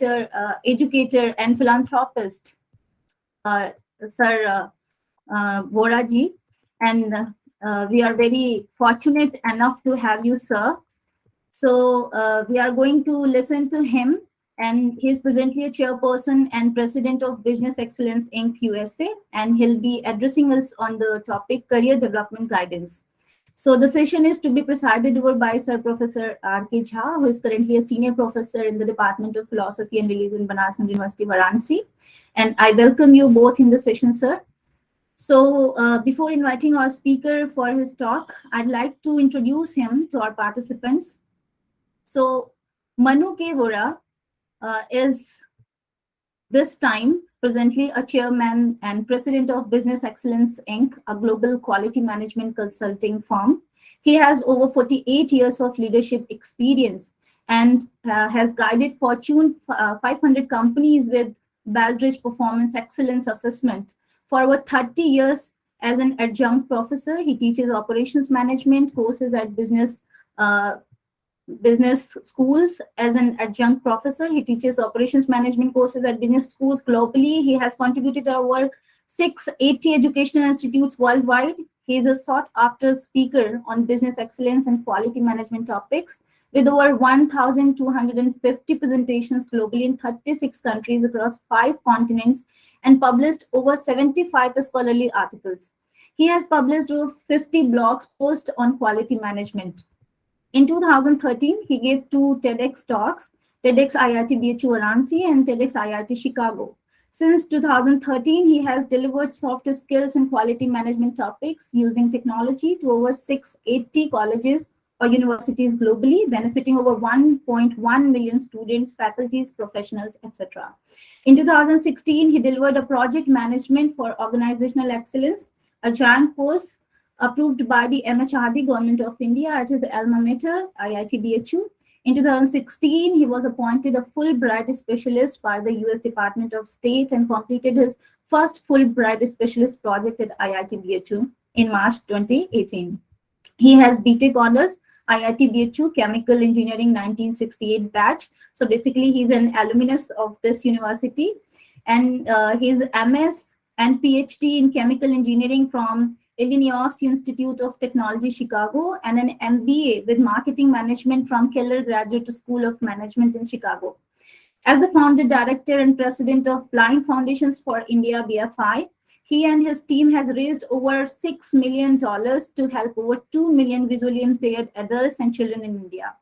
educator and philanthropist, Sir Vora ji, and we are very fortunate enough to have you, sir. So we are going to listen to him, and he's presently a chairperson and president of Business Excellence Inc. USA, and he'll be addressing us on the topic career development guidance. So the session is to be presided over by Sir Professor R.K. Jha, who is currently a senior professor in the Department of Philosophy and Religion, Banaras University, Varanasi. And I welcome you both in the session, sir. So before inviting our speaker for his talk, I'd like to introduce him to our participants. So Manu K. Vora is this time presently a chairman and president of Business Excellence Inc., a global quality management consulting firm. He has over 48 years of leadership experience and has guided Fortune 500 companies with Baldrige Performance Excellence Assessment. For over 30 years as an adjunct professor, he teaches operations management courses at business schools. As an adjunct professor, he teaches operations management courses at business schools globally. He has contributed to over 680 educational institutes worldwide. He is a sought-after speaker on business excellence and quality management topics with over 1,250 presentations globally in 36 countries across 5 continents and published over 75 scholarly articles. He has published over 50 blog posts on quality management. In 2013, he gave 2 TEDx talks, TEDx IIT BHU Varanasi and TEDx IIT Chicago. Since 2013, he has delivered soft skills and quality management topics using technology to over 680 colleges or universities globally, benefiting over 1.1 million students, faculties, professionals, etc. In 2016, he delivered a project management for organizational excellence, a giant course approved by the MHRD Government of India at his alma mater, IIT BHU. In 2016, he was appointed a Fulbright specialist by the US Department of State and completed his first Fulbright specialist project at IIT BHU in March 2018. He has BTech honors, IIT BHU Chemical Engineering 1968 batch. So basically, he's an alumnus of this university. And his MS and PhD in Chemical Engineering from Illinois Institute of Technology, Chicago, and an MBA with Marketing Management from Keller Graduate School of Management in Chicago. As the founder, director, and president of Blind Foundations for India, BFI, he and his team has raised over $6 million to help over 2 million visually impaired adults and children in India.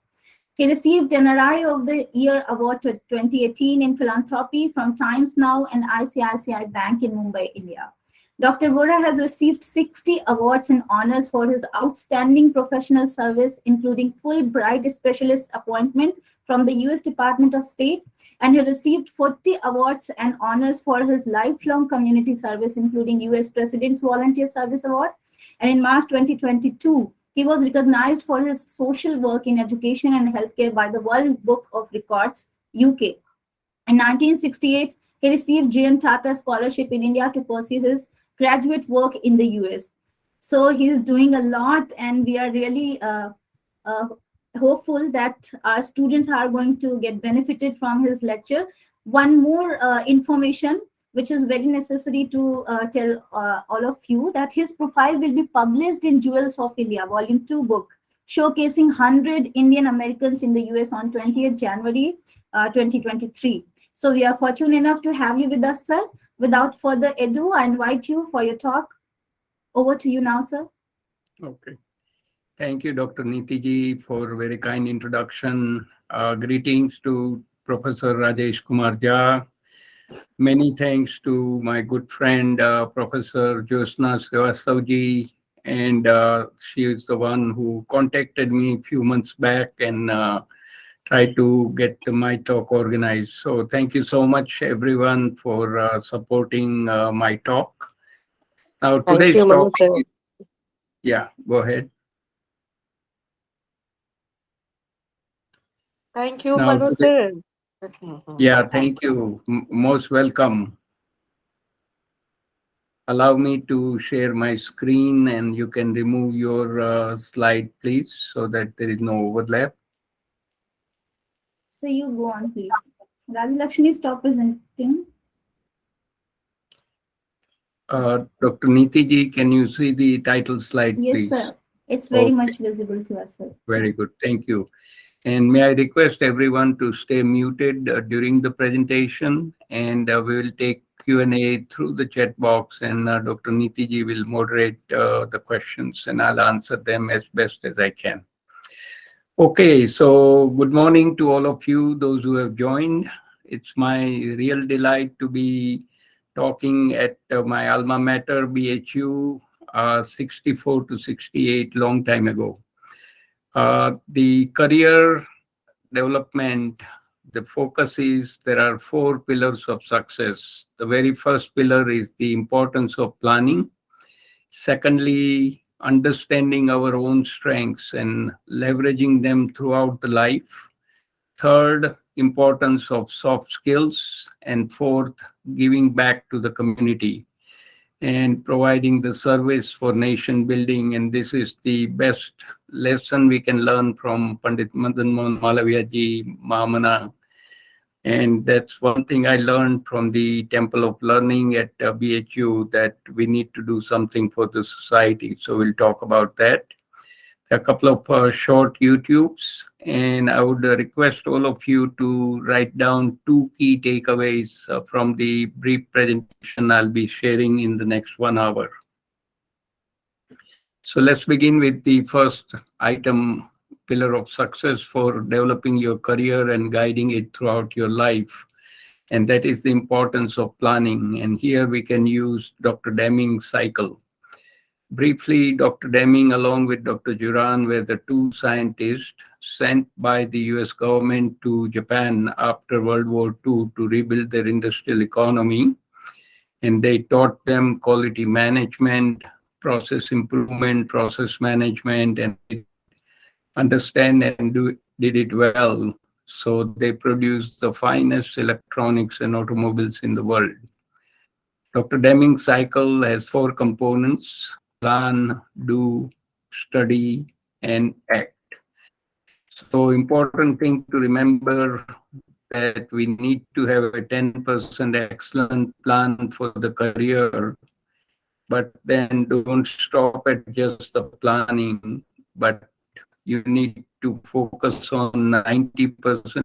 He received an NRI of the Year Award 2018 in Philanthropy from Times Now and ICICI Bank in Mumbai, India. Dr. Vora has received 60 awards and honors for his outstanding professional service, including Fulbright Specialist appointment from the US Department of State, and he received 40 awards and honors for his lifelong community service, including US President's Volunteer Service Award. And in March 2022, he was recognized for his social work in education and healthcare by the World Book of Records, UK. In 1968, he received J.N. Tata Scholarship in India to pursue his graduate work in the US. So he's doing a lot, and we are really hopeful that our students are going to get benefited from his lecture. One more information, which is very necessary to tell all of you, that his profile will be published in Jewels of India, Volume 2 book, showcasing 100 Indian Americans in the US on 20th January 2023. So we are fortunate enough to have you with us, sir. Without further ado, I invite you for your talk. Over to you now, sir. Okay. Thank you, Dr. Nitiji, for a very kind introduction. Greetings to Professor Rajesh Kumar Jha. Many thanks to my good friend, Professor Jyosna Srivastava, and she is the one who contacted me a few months back and try to get my talk organized. So thank you so much, everyone, for supporting my talk. Now, today's talk, yeah, go ahead. Thank you, Manu sir. Yeah, thank you. Most welcome. Allow me to share my screen, and you can remove your slide, please, so that there is no overlap. So you go on, please. Rajalakshmi, stop presenting. Dr. Niti ji, can you see the title slide, Yes, please? sir. It's very Okay. much visible to us, sir. Very good. Thank you. And may I request everyone to stay muted during the presentation, and we will take Q&A through the chat box, and Dr. Niti ji will moderate the questions, and I'll answer them as best as I can. Okay, so good morning to all of you, those who have joined. It's my real delight to be talking at my alma mater, BHU, 64 to 68, long time ago. The career development, the focus is there are 4 pillars of success. The very first pillar is the importance of planning. Secondly, understanding our own strengths and leveraging them throughout the life. Third, importance of soft skills. And fourth, giving back to the community and providing the service for nation building. And this is the best lesson we can learn from Pandit Madan Mohan Malaviya ji, Mahamana. And that's one thing I learned from the Temple of Learning at BHU, that we need to do something for the society. So we'll talk about that. A couple of short YouTubes, and I would request all of you to write down 2 key takeaways from the brief presentation I'll be sharing in the next 1 hour. So let's begin with the first item, pillar of success for developing your career and guiding it throughout your life. And that is the importance of planning. And here we can use Dr. Deming's cycle. Briefly, Dr. Deming, along with Dr. Juran, were the 2 scientists sent by the US government to Japan after World War II to rebuild their industrial economy. And they taught them quality management, process improvement, process management, and understand and did it well. So they produced the finest electronics and automobiles in the world. Dr. Deming's cycle has 4 components: plan, do, study, and act. So important thing to remember that we need to have a 10% excellent plan for the career, but then don't stop at just the planning, but you need to focus on 90%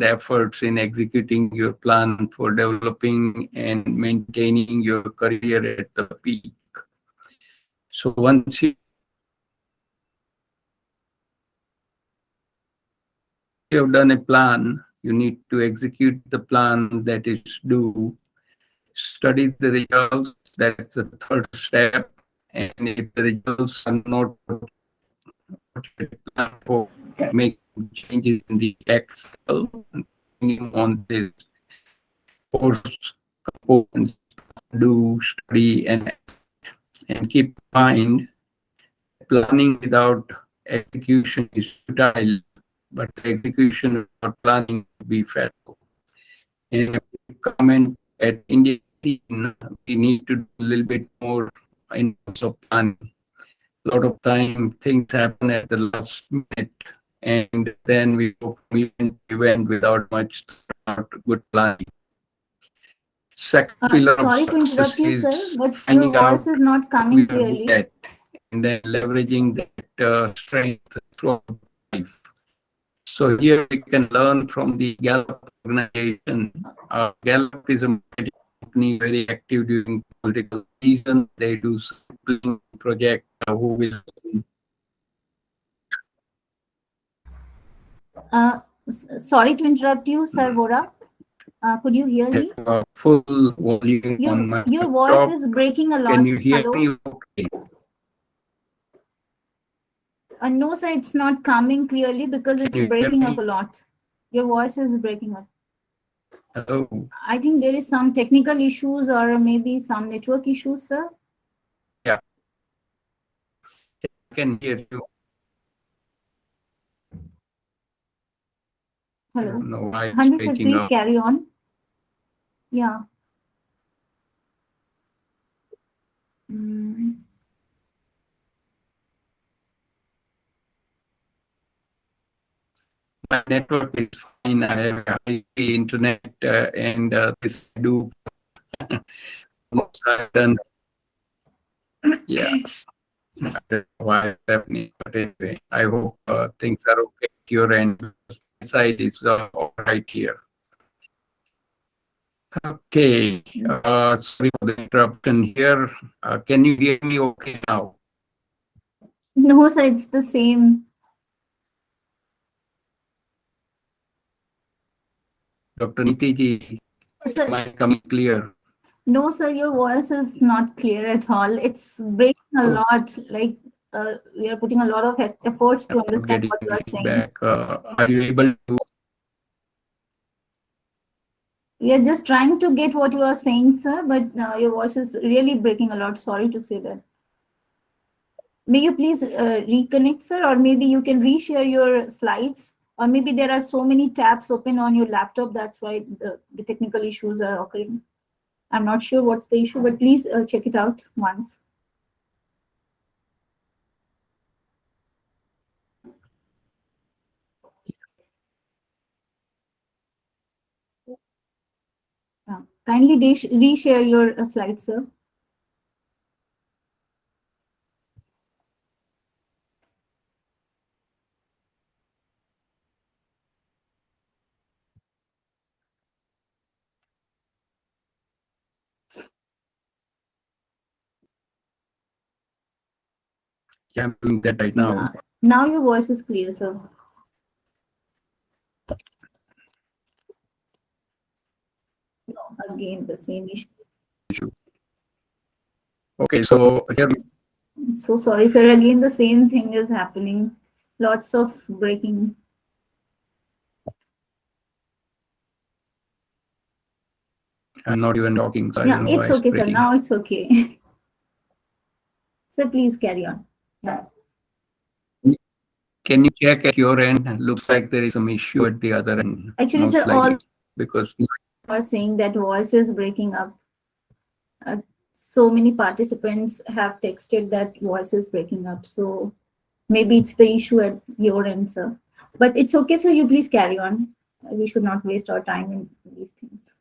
efforts in executing your plan for developing and maintaining your career at the peak. So once you have done a plan, you need to execute the plan, that is do, study the results, that's the third step. And if the results are not what you plan for, make changes in the Excel and continue on this course components, do, study, and keep in mind planning without execution is futile, but execution without planning would be fatal. And a comment at Indian scene, we need to do a little bit more in terms of planning. A lot of time things happen at the last minute, and then we go from event to event without much thought, good planning. Second pillar of Sorry to success interrupt you, sir, is but your finding voice out is not what coming we are good clearly. at, and then leveraging that strength throughout life. So here we can learn from the Gallup organization. Gallup is a marketing company very active during political season. They do sampling project who will. Sorry to interrupt you, sir Vora. Could you hear me? Full volume on my Your voice laptop. is breaking a lot. Can you hear Hello? me? Okay. No, sir, it's not coming clearly because it's Can you hear breaking up me? a lot. Your voice is breaking up. Hello. I think there is some technical issues or maybe some network issues, sir. Yeah. I can hear you. I Hello. don't know why it's Hanji, sir, breaking please up. carry on. Yeah. Mm. my network is fine. I have a high internet, and this I do. Most I've done. Yeah, I don't know why it's happening, but anyway, I hope things are okay at your end. My side is all right here. Okay, sorry for the interruption here. Can you hear me okay now? No, sir, it's the same. Dr. Nitiji, Sir, am I coming clear? no, sir, your voice is not clear at all. It's breaking a Oh, lot. Like we are putting a lot of efforts to I'm not understand getting what you are saying. feedback. Are you able to? We are just trying to get what you are saying, sir, but your voice is really breaking a lot. Sorry to say that. May you please reconnect, sir, or maybe you can reshare your slides, or maybe there are so many tabs open on your laptop. That's why the technical issues are occurring. I'm not sure what's the issue, but please check it out once. Kindly reshare your slides, sir. Yeah, I'm doing that right now. Now your voice is clear, sir. Again, the same issue. Okay, so here I'm so sorry, sir. Again, the same thing is happening. Lots of breaking. I'm not even talking, so I Yeah, don't know why it's it's okay, sir. breaking. Now it's okay. So please carry on. Yeah. Can you check at your end? Looks like there is some issue at the other end. Actually, Most sir, all likely because are saying that voice is breaking up. So many participants have texted that voice is breaking up. So maybe it's the issue at your end, sir. But it's okay, sir. You please carry on. We should not waste our time in these things.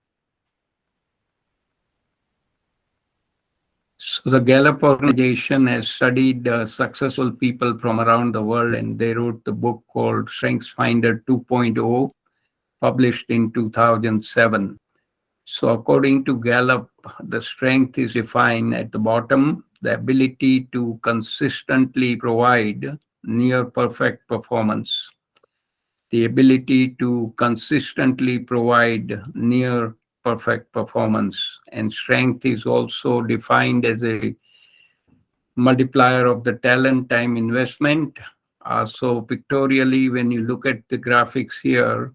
so the Gallup organization has studied successful people from around the world, and they wrote the book called Strengths Finder 2.0, published in 2007. So according to Gallup, the strength is defined at the bottom, the ability to consistently provide near perfect performance. The ability to consistently provide near perfect performance. And strength is also defined as a multiplier of the talent time investment. So pictorially, when you look at the graphics here,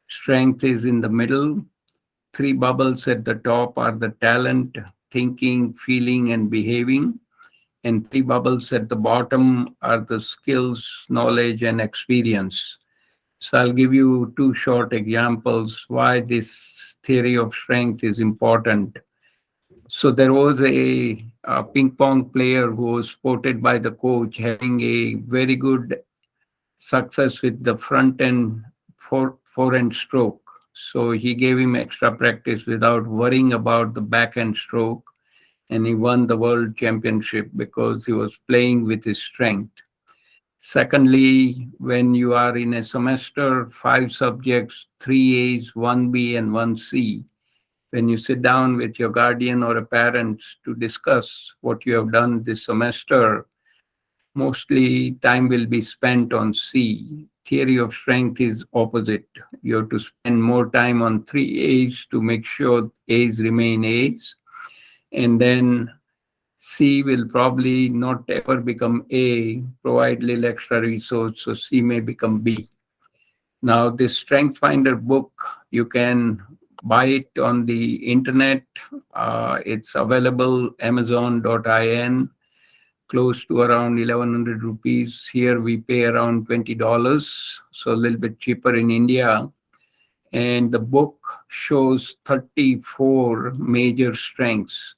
strength is in the middle. Three bubbles at the top are the talent, thinking, feeling, and behaving. And three bubbles at the bottom are the skills, knowledge, and experience. So I'll give you two short examples why this theory of strength is important. So there was a ping pong player who was spotted by the coach having a very good success with the front end forehand stroke. So he gave him extra practice without worrying about the back end stroke, and he won the world championship because he was playing with his strength. Secondly, when you are in a semester, 5 subjects, 3 A's, 1 B, and 1 C, when you sit down with your guardian or a parent to discuss what you have done this semester, mostly time will be spent on C. Theory of strength is opposite. You have to spend more time on 3 A's to make sure A's remain A's. And then C will probably not ever become A, provide little extra resource, so C may become B. Now, this Strength Finder book, you can buy it on the internet. It's available amazon.in, close to around 1100 rupees. Here we pay around $20, so a little bit cheaper in India. And the book shows 34 major strengths.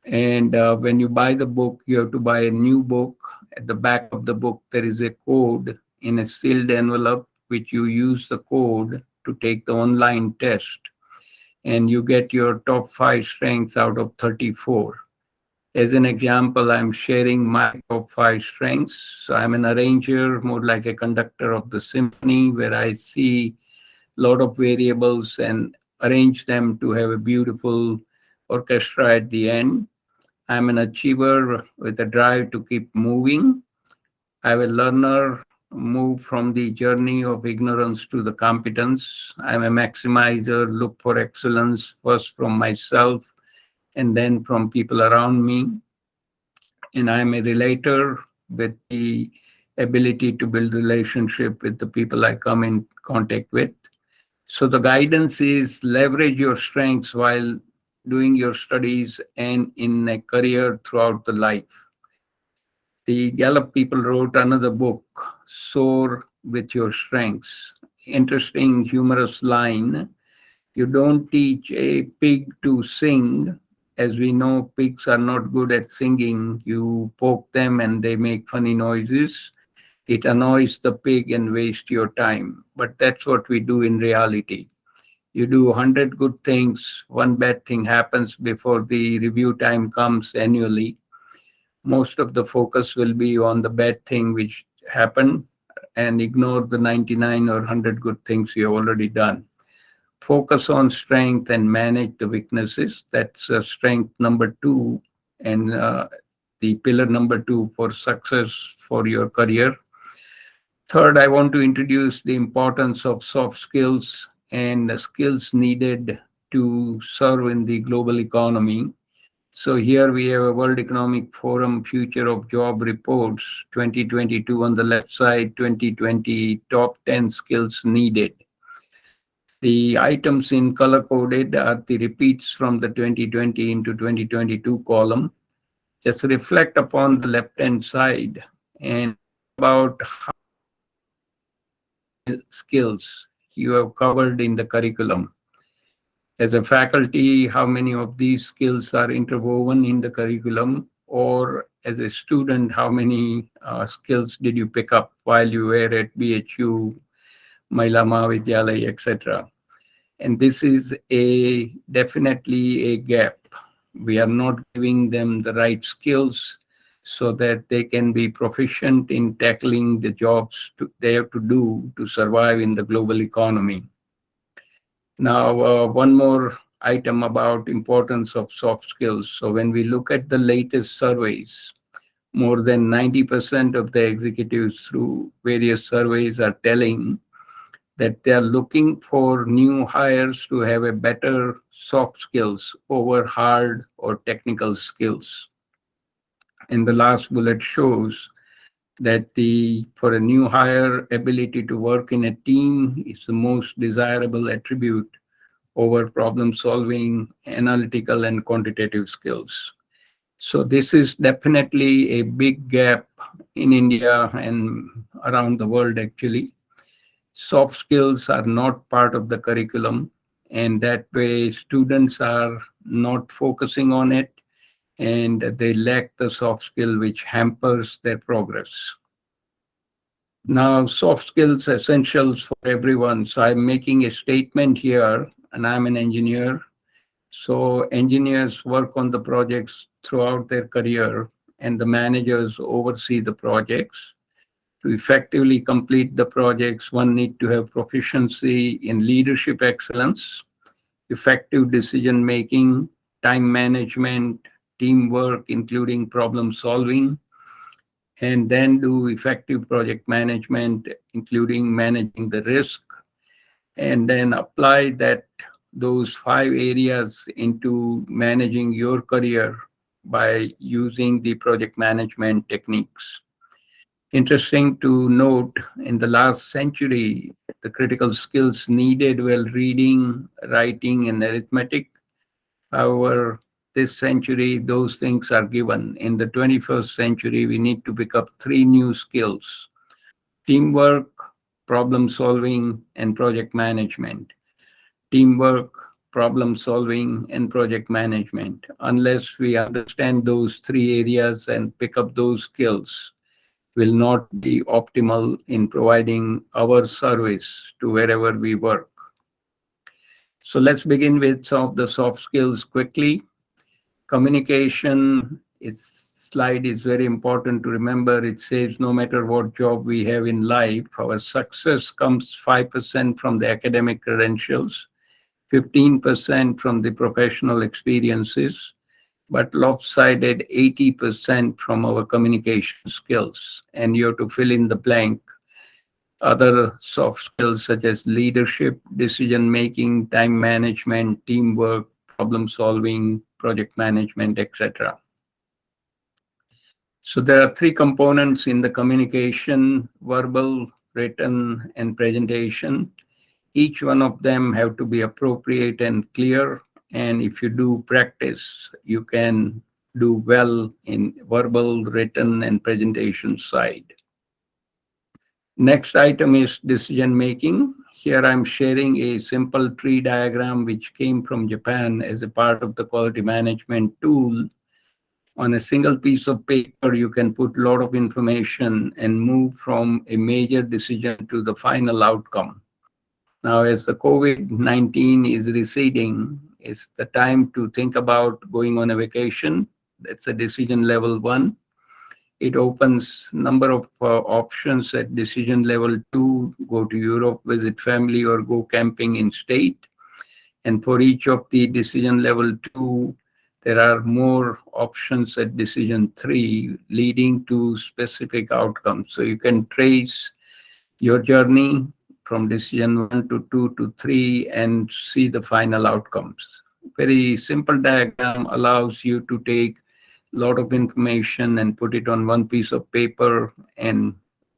And when you buy the book, you have to buy a new book. At the back of the book, there is a code in a sealed envelope which you use the code to take the online test, and you get your top 5 strengths out of 34. As an example, I'm sharing my top 5 strengths. So I'm an arranger, more like a conductor of the symphony, where I see a lot of variables and arrange them to have a beautiful orchestra at the end. I'm an achiever with a drive to keep moving. I'm a learner, move from the journey of ignorance to the competence. I'm a maximizer, look for excellence first from myself and then from people around me. And I'm a relator with the ability to build relationship with the people I come in contact with. So the guidance is leverage your strengths while doing your studies and in a career throughout the life. The Gallup people wrote another book, Soar with Your Strengths. Interesting, humorous line. You don't teach a pig to sing. As we know, pigs are not good at singing. You poke them and they make funny noises. It annoys the pig and wastes your time. But that's what we do in reality. You do 100 good things, one bad thing happens before the review time comes annually. Most of the focus will be on the bad thing which happened and ignore the 99 or 100 good things you have already done. Focus on strength and manage the weaknesses. That's strength number 2 and the pillar number 2 for success for your career. Third, I want to introduce the importance of soft skills and the skills needed to serve in the global economy. So here we have a World Economic Forum Future of Job Reports 2022 on the left side, 2020 top 10 skills needed. The items in color coded are the repeats from the 2020 into 2022 column. Just reflect upon the left hand side and think about how skills you have covered in the curriculum. As a faculty, how many of these skills are interwoven in the curriculum? Or as a student, how many skills did you pick up while you were at BHU, Mahila, Mahavidyalaya, etc.? And this is definitely a gap. We are not giving them the right skills so that they can be proficient in tackling the jobs they have to do to survive in the global economy. Now, one more item about importance of soft skills. So when we look at the latest surveys, more than 90% of the executives through various surveys are telling that they are looking for new hires to have a better soft skills over hard or technical skills. And the last bullet shows that for a new hire, ability to work in a team is the most desirable attribute over problem solving, analytical and quantitative skills. So this is definitely a big gap in India and around the world actually. Soft skills are not part of the curriculum, and that way students are not focusing on it and they lack the soft skill which hampers their progress. Now, soft skills essentials for everyone. So I'm making a statement here, and I'm an engineer. So engineers work on the projects throughout their career, and the managers oversee the projects. To effectively complete the projects, one need to have proficiency in leadership excellence, effective decision making, time management, teamwork, including problem solving, and then do effective project management, including managing the risk, and then apply those 5 areas into managing your career by using the project management techniques. Interesting to note, in the last century, the critical skills needed were reading, writing, and arithmetic. However, this century, those things are given. In the 21st century, we need to pick up 3 new skills: teamwork, problem solving, and project management. Teamwork, problem solving, and project management. Unless we understand those 3 areas and pick up those skills, will not be optimal in providing our service to wherever we work. So let's begin with some of the soft skills quickly. Communication slide is very important to remember. It says no matter what job we have in life, our success comes 5% from the academic credentials, 15% from the professional experiences, but lopsided 80% from our communication skills. And you have to fill in the blank. Other soft skills such as leadership, decision making, time management, teamwork, problem solving, project management, etc. So there are three components in the communication: verbal, written, and presentation. Each one of them have to be appropriate and clear. And if you do practice, you can do well in verbal, written, and presentation side. Next item is decision making. Here I'm sharing a simple tree diagram which came from Japan as a part of the quality management tool. On a single piece of paper, you can put a lot of information and move from a major decision to the final outcome. Now, as the COVID-19 is receding, it's the time to think about going on a vacation. That's a decision level 1. It opens number of options at decision level 2, go to Europe, visit family, or go camping in state. And for each of the decision level 2, there are more options at decision 3, leading to specific outcomes. So you can trace your journey from decision 1 to 2 to 3 and see the final outcomes. Very simple diagram allows you to take a lot of information and put it on one piece of paper and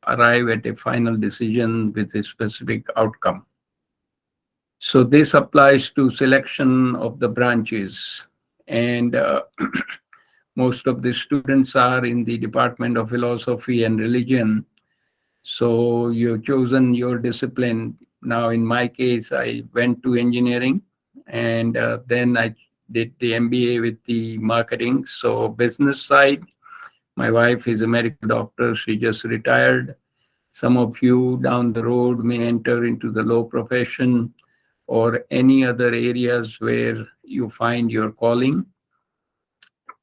arrive at a final decision with a specific outcome. So this applies to selection of the branches. And most of the students are in the Department of Philosophy and Religion. So you've chosen your discipline. Now, in my case, I went to engineering, and then I did the MBA with the marketing. So business side, my wife is a medical doctor. She just retired. Some of you down the road may enter into the law profession or any other areas where you find your calling.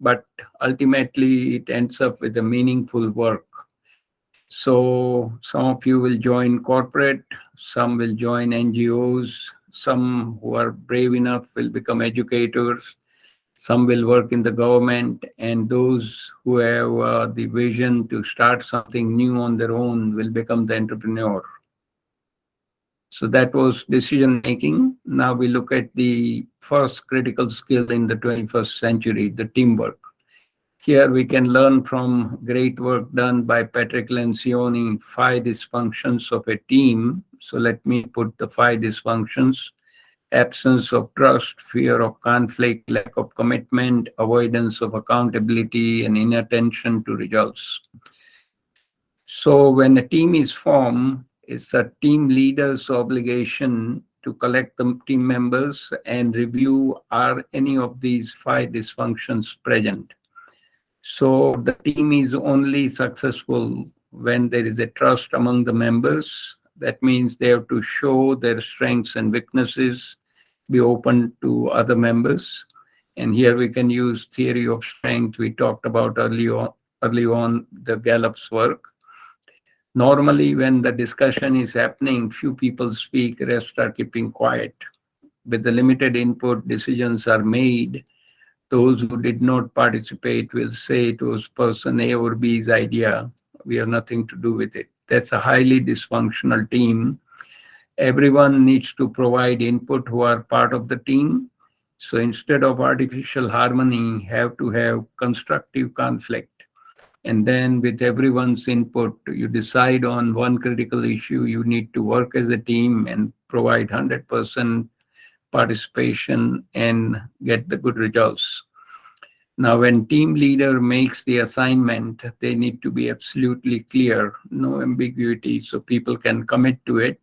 But ultimately, it ends up with a meaningful work. So some of you will join corporate, some will join NGOs, some who are brave enough will become educators, some will work in the government, and those who have the vision to start something new on their own will become the entrepreneur. So that was decision making. Now we look at the first critical skill in the 21st century, the teamwork. Here we can learn from great work done by Patrick Lencioni, 5 dysfunctions of a team. So let me put the 5 dysfunctions: absence of trust, fear of conflict, lack of commitment, avoidance of accountability, and inattention to results. So when a team is formed, it's a team leader's obligation to collect the team members and review, are any of these 5 dysfunctions present. So the team is only successful when there is a trust among the members. That means they have to show their strengths and weaknesses, be open to other members. And here we can use theory of strength. We talked about early on the Gallup's work. Normally, when the discussion is happening, few people speak, rest are keeping quiet. With the limited input, decisions are made. Those who did not participate will say it was person A or B's idea. We have nothing to do with it. That's a highly dysfunctional team. Everyone needs to provide input who are part of the team. So instead of artificial harmony, have to have constructive conflict. And then with everyone's input, you decide on one critical issue. You need to work as a team and provide 100% participation and get the good results. Now, when team leader makes the assignment, they need to be absolutely clear, no ambiguity, so people can commit to it.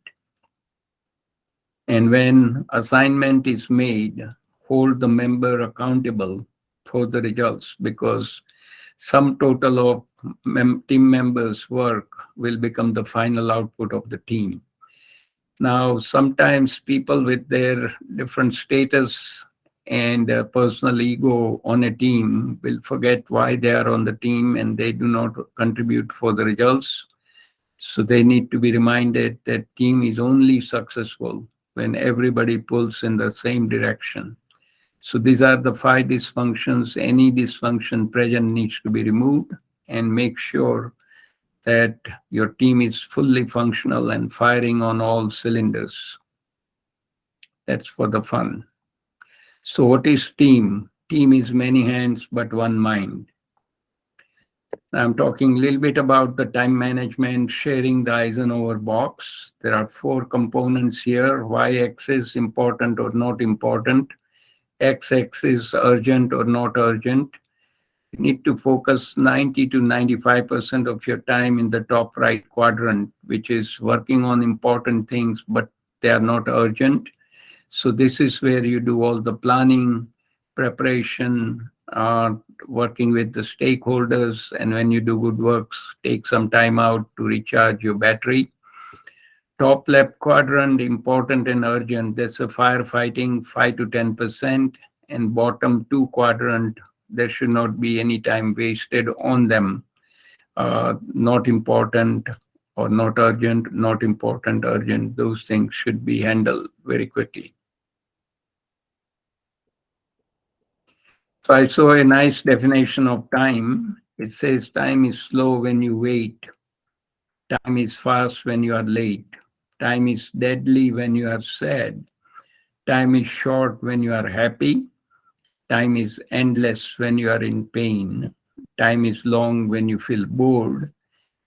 And when assignment is made, hold the member accountable for the results, because sum total of team members' work will become the final output of the team. Now, sometimes people with their different status and personal ego on a team will forget why they are on the team and they do not contribute for the results. So they need to be reminded that team is only successful when everybody pulls in the same direction. So these are the five dysfunctions. Any dysfunction present needs to be removed, and make sure that your team is fully functional and firing on all cylinders. That's for the fun. So what is team? Team is many hands but one mind. I'm talking a little bit about the time management, sharing the Eisenhower box. There are four components here: y-axis, important or not important; x-axis, urgent or not urgent. You need to focus 90 to 95% of your time in the top right quadrant, which is working on important things, but they are not urgent. So this is where you do all the planning, preparation, working with the stakeholders, and when you do good works, take some time out to recharge your battery. Top left quadrant, important and urgent, that's a firefighting, 5 to 10%. And bottom two quadrant, there should not be any time wasted on them. Not important or not urgent, not important, urgent, those things should be handled very quickly. So I saw a nice definition of time. It says time is slow when you wait. Time is fast when you are late. Time is deadly when you are sad. Time is short when you are happy. Time is endless when you are in pain. Time is long when you feel bored.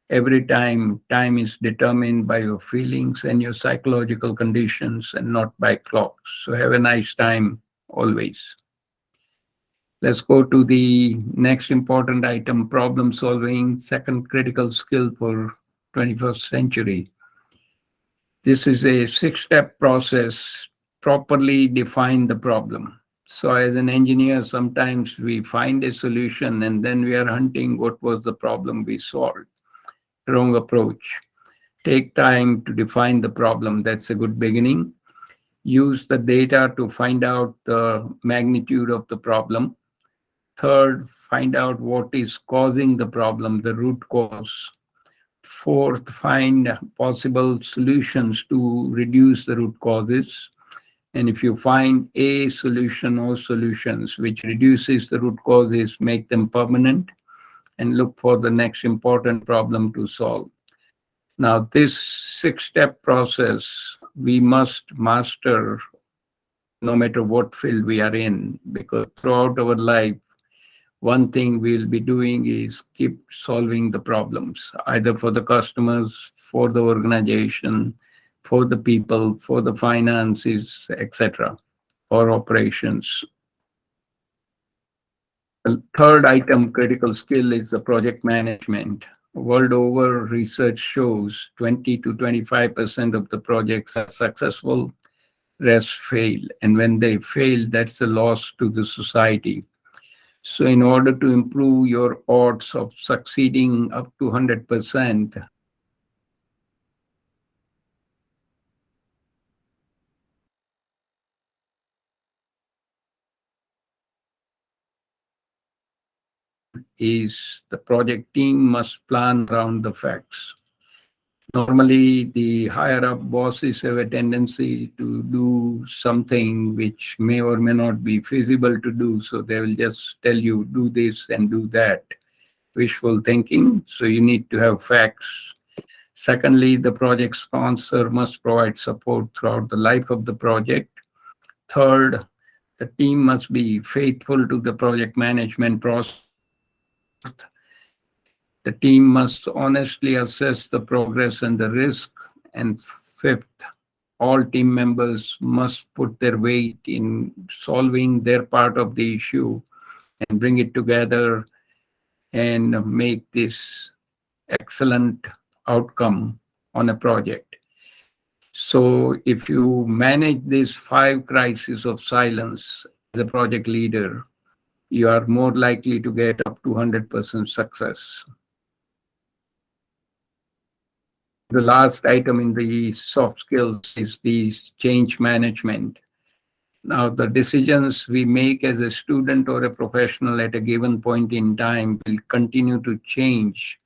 Every time is determined by your feelings and your psychological conditions and not by clocks. So have a nice time always. Let's go to the next important item, problem solving, second critical skill for 21st century. This is a six-step process, properly define the problem. So as an engineer, sometimes we find a solution and then we are hunting what was the problem we solved. Wrong approach. Take time to define the problem. That's a good beginning. Use the data to find out the magnitude of the problem. Third, find out what is causing the problem, the root cause. Fourth, find possible solutions to reduce the root causes. And if you find a solution or solutions which reduces the root causes, make them permanent and look for the next important problem to solve. Now, this six-step process, we must master no matter what field we are in, because throughout our life, one thing we'll be doing is keep solving the problems, either for the customers, for the organization, for the people, for the finances, etc., for operations. The third item, critical skill, is the project management. World over, research shows 20 to 25% of the projects are successful, rest fail. And when they fail, that's a loss to the society. So in order to improve your odds of succeeding up to 100%, is the project team must plan around the facts. Normally, the higher up bosses have a tendency to do something which may or may not be feasible to do. So they will just tell you, do this and do that. Wishful thinking. So you need to have facts. Secondly, the project sponsor must provide support throughout the life of the project. Third, the team must be faithful to the project management process. The team must honestly assess the progress and the risk. And fifth, all team members must put their weight in solving their part of the issue and bring it together and make this excellent outcome on a project. So if you manage these five crises of silence as a project leader, you are more likely to get up to 100% success. The last item in the soft skills is the change management. Now, the decisions we make as a student or a professional at a given point in time will continue to change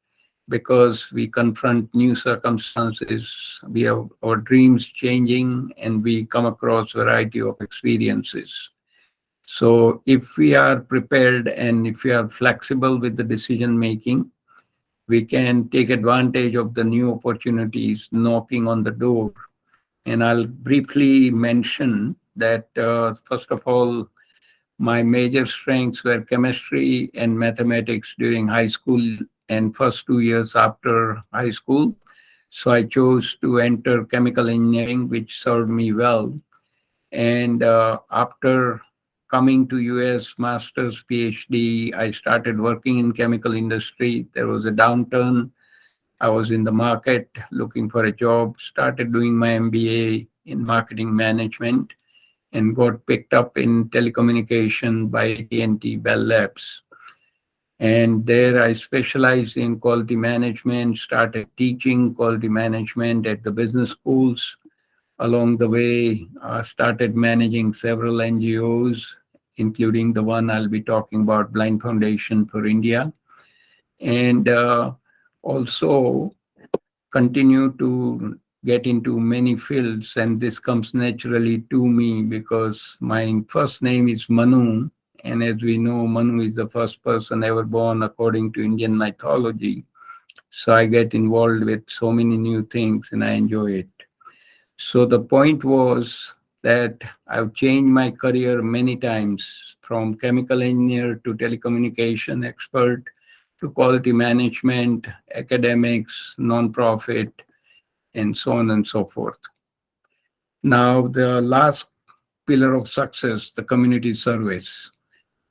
because we confront new circumstances, we have our dreams changing, and we come across variety of experiences. So if we are prepared and if we are flexible with the decision making, we can take advantage of the new opportunities knocking on the door. And I'll briefly mention that, first of all, my major strengths were chemistry and mathematics during high school and first 2 years after high school. So I chose to enter chemical engineering, which served me well. And after coming to US master's PhD, I started working in chemical industry. There was a downturn. I was in the market looking for a job, started doing my MBA in marketing management, and got picked up in telecommunication by AT&T Bell Labs. And there I specialized in quality management, started teaching quality management at the business schools. Along the way, started managing several NGOs, including the one I'll be talking about, Blind Foundation for India. And also continue to get into many fields, and this comes naturally to me because my first name is Manu, and as we know, Manu is the first person ever born according to Indian mythology. So I get involved with so many new things and I enjoy it. So the point was that I've changed my career many times, from chemical engineer to telecommunication expert to quality management, academics, non-profit, and so on and so forth. Now, the last pillar of success, the community service.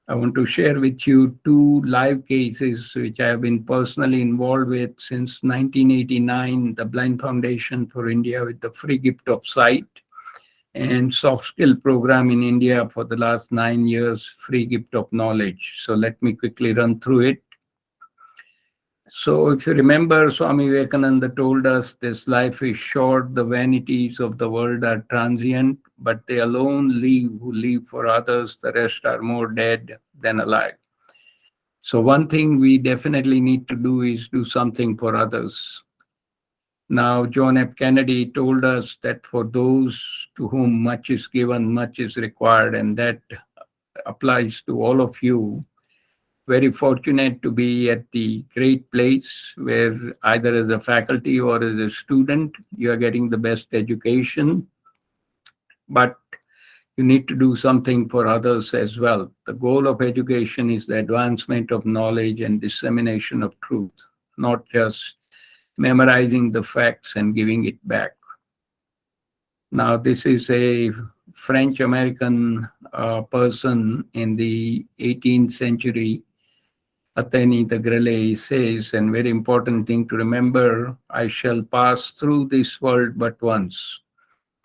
I want to share with you two live cases which I have been personally involved with since 1989, the Blind Foundation for India with the free gift of sight, and soft skill program in India for the last 9 years, free gift of knowledge. So let me quickly run through it. So if you remember, Swami Vivekananda told us this life is short, the vanities of the world are transient, but they alone live who live for others, the rest are more dead than alive. So one thing we definitely need to do is do something for others. Now, John F. Kennedy told us that for those to whom much is given, much is required, and that applies to all of you. Very fortunate to be at the great place where either as a faculty or as a student, you are getting the best education, but you need to do something for others as well. The goal of education is the advancement of knowledge and dissemination of truth, not just memorizing the facts and giving it back. Now, this is a French-American person in the 18th century, Atheni the Grele says, and very important thing to remember, I shall pass through this world but once.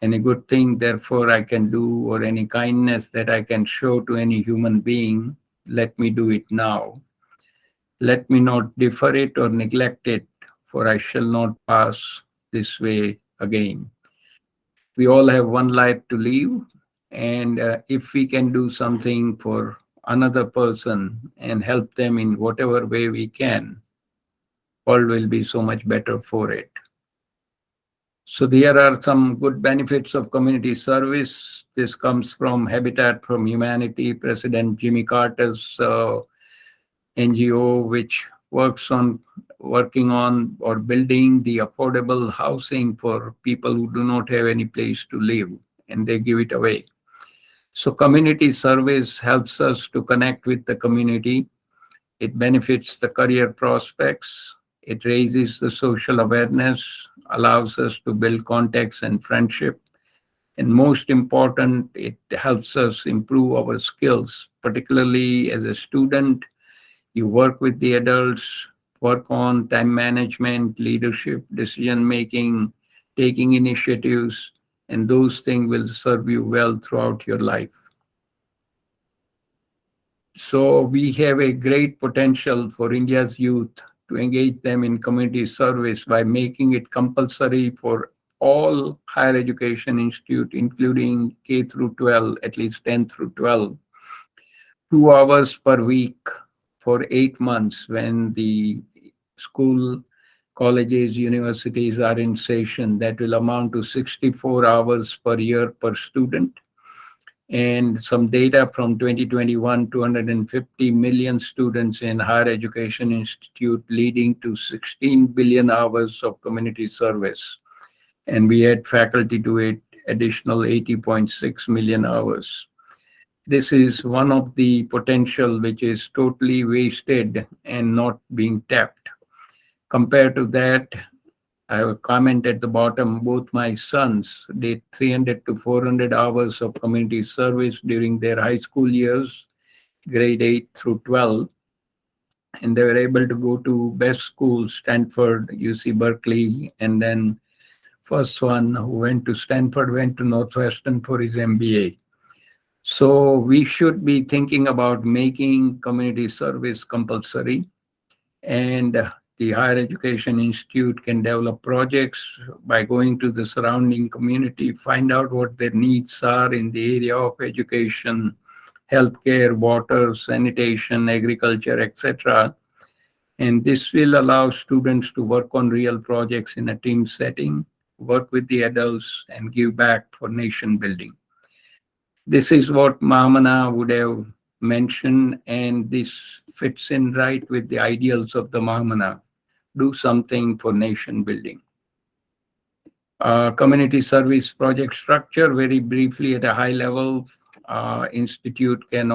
Any good thing, therefore, I can do, or any kindness that I can show to any human being, let me do it now. Let me not defer it or neglect it, for I shall not pass this way again. We all have one life to live, and if we can do something for another person and help them in whatever way we can, world will be so much better for it. So there are some good benefits of community service. This comes from Habitat for Humanity, President Jimmy Carter's NGO, which working on or building the affordable housing for people who do not have any place to live, and they give it away. So community service helps us to connect with the community. It benefits the career prospects. It raises the social awareness, allows us to build contacts and friendship. And most important, it helps us improve our skills, particularly as a student. You work with the adults, work on time management, leadership, decision making, taking initiatives, and those things will serve you well throughout your life. So we have a great potential for India's youth to engage them in community service by making it compulsory for all higher education institute, including K through 12, at least 10 through 12, 2 hours per week for 8 months when the school, colleges, universities are in session. That will amount to 64 hours per year per student. And some data from 2021, 250 million students in higher education institute, leading to 16 billion hours of community service. And we add faculty to it, additional 80.6 million hours. This is one of the potential which is totally wasted and not being tapped. Compared to that, I have a comment at the bottom. Both my sons did 300 to 400 hours of community service during their high school years, grade 8 through 12. And they were able to go to best schools, Stanford, UC Berkeley, and then first one who went to Stanford went to Northwestern for his MBA. So we should be thinking about making community service compulsory, and the higher education institute can develop projects by going to the surrounding community, find out what their needs are in the area of education, healthcare, water, sanitation, agriculture, etc. And this will allow students to work on real projects in a team setting, work with the adults, and give back for nation building. This is what Mahamana would have mentioned, and this fits in right with the ideals of the Mahamana. Do something for nation building. Community service project structure, very briefly at a high level, institute can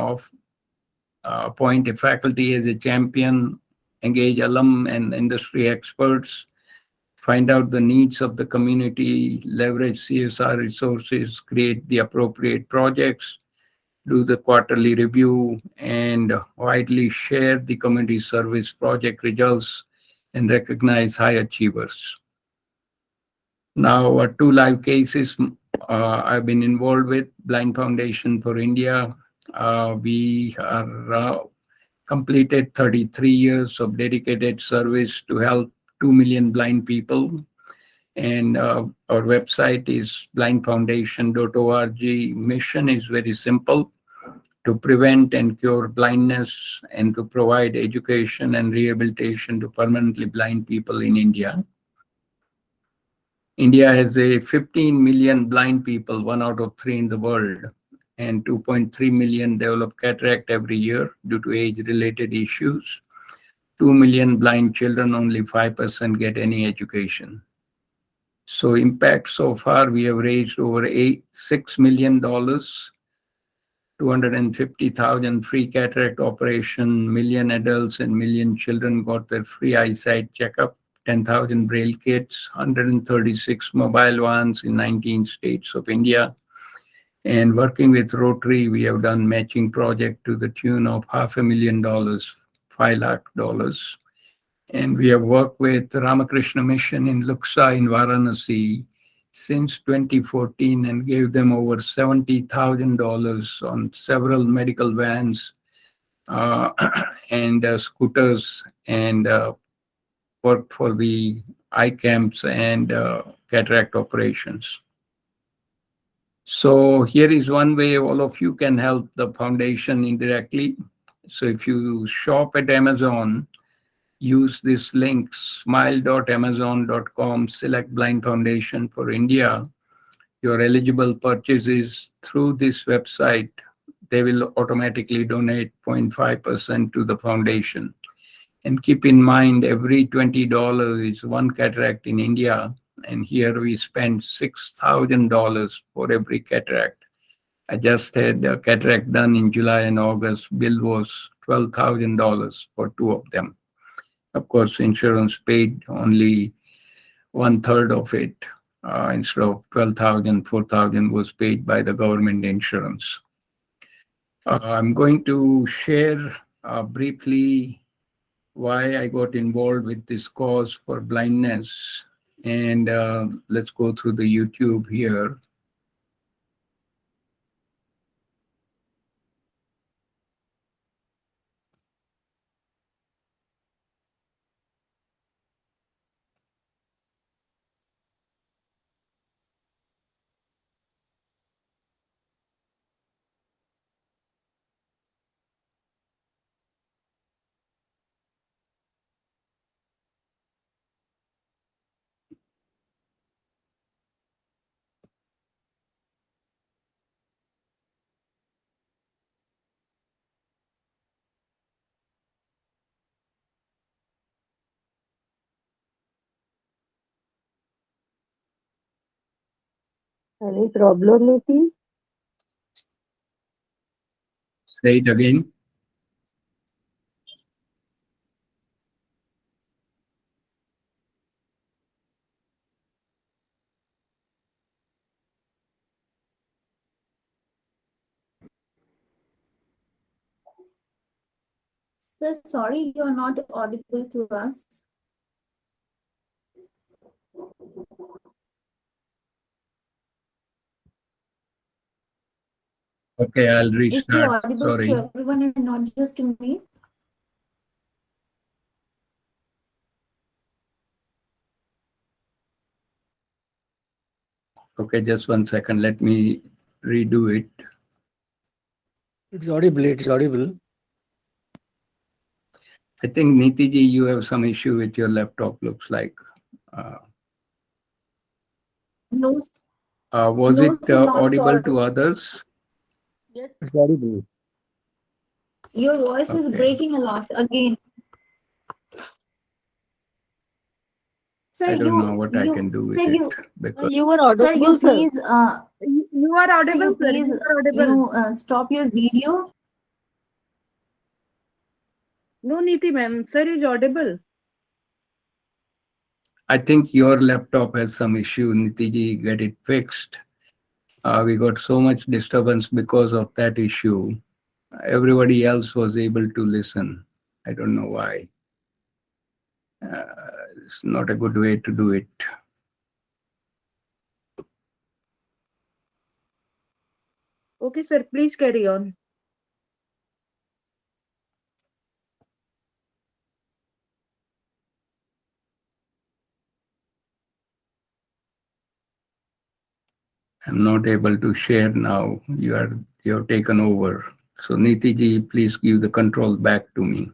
appoint a faculty as a champion, engage alum and industry experts, find out the needs of the community, leverage CSR resources, create the appropriate projects, do the quarterly review, and widely share the community service project results and recognize high achievers. Now, two live cases I've been involved with. Blind Foundation for India. We are completed 33 years of dedicated service to help 2 million blind people. And our website is blindfoundation.org. Mission is very simple: to prevent and cure blindness and to provide education and rehabilitation to permanently blind people in India. India has a 15 million blind people, 1 out of 3 in the world, and 2.3 million develop cataract every year due to age-related issues. 2 million blind children, only 5% get any education. So impact so far, we have raised over $6 million, 250,000 free cataract operation, million adults and million children got their free eyesight checkup, 10,000 braille kits, 136 mobile vans in 19 states of India. And working with Rotary, we have done matching project to the tune of $500,000, $5 lakh. And we have worked with Ramakrishna Mission in Luxa in Varanasi since 2014 and gave them over $70,000 on several medical vans and scooters, and worked for the eye camps and cataract operations. So here is one way all of you can help the foundation indirectly. So if you shop at Amazon, use this link, smile.amazon.com, select Blind Foundation for India. Your eligible purchases through this website, they will automatically donate 0.5% to the foundation. And keep in mind, every $20 is one cataract in India, and here we spend $6,000 for every cataract. I just had a cataract done in July and August. Bill was $12,000 for 2 of them. Of course, insurance paid only 1/3 of it. Instead of 12,000, 4,000 was paid by the government insurance. I'm going to share briefly why I got involved with this cause for blindness. And let's go through the YouTube here. Any problem, Niti? Say it again. Sir, sorry, you're not audible to us. Okay, I'll Is he restart. audible to Sorry. everyone and not just to me? Okay, just 1 second. Let me redo it. It's audible. It's audible. I think Nitiji, you have some issue with your laptop. Looks like. Uh, No, was no, it sir, not at audible all. to others? Yes. It's audible. Your voice is Okay. breaking a lot again. Sir, I don't know what I can do sir, with it because You were sir, you audible, sir. please, You are sir, audible, you sir. please, You are audible. stop your video. No, Niti ma'am. Sir is audible. I think your laptop has some issue. Nitiji, get it fixed. We got so much disturbance because of that issue. Everybody else was able to listen. I don't know why. It's not a good way to do it. Okay, sir. Please carry on. I'm not able to share now. You're taken over. So Nitiji, please give the control back to me.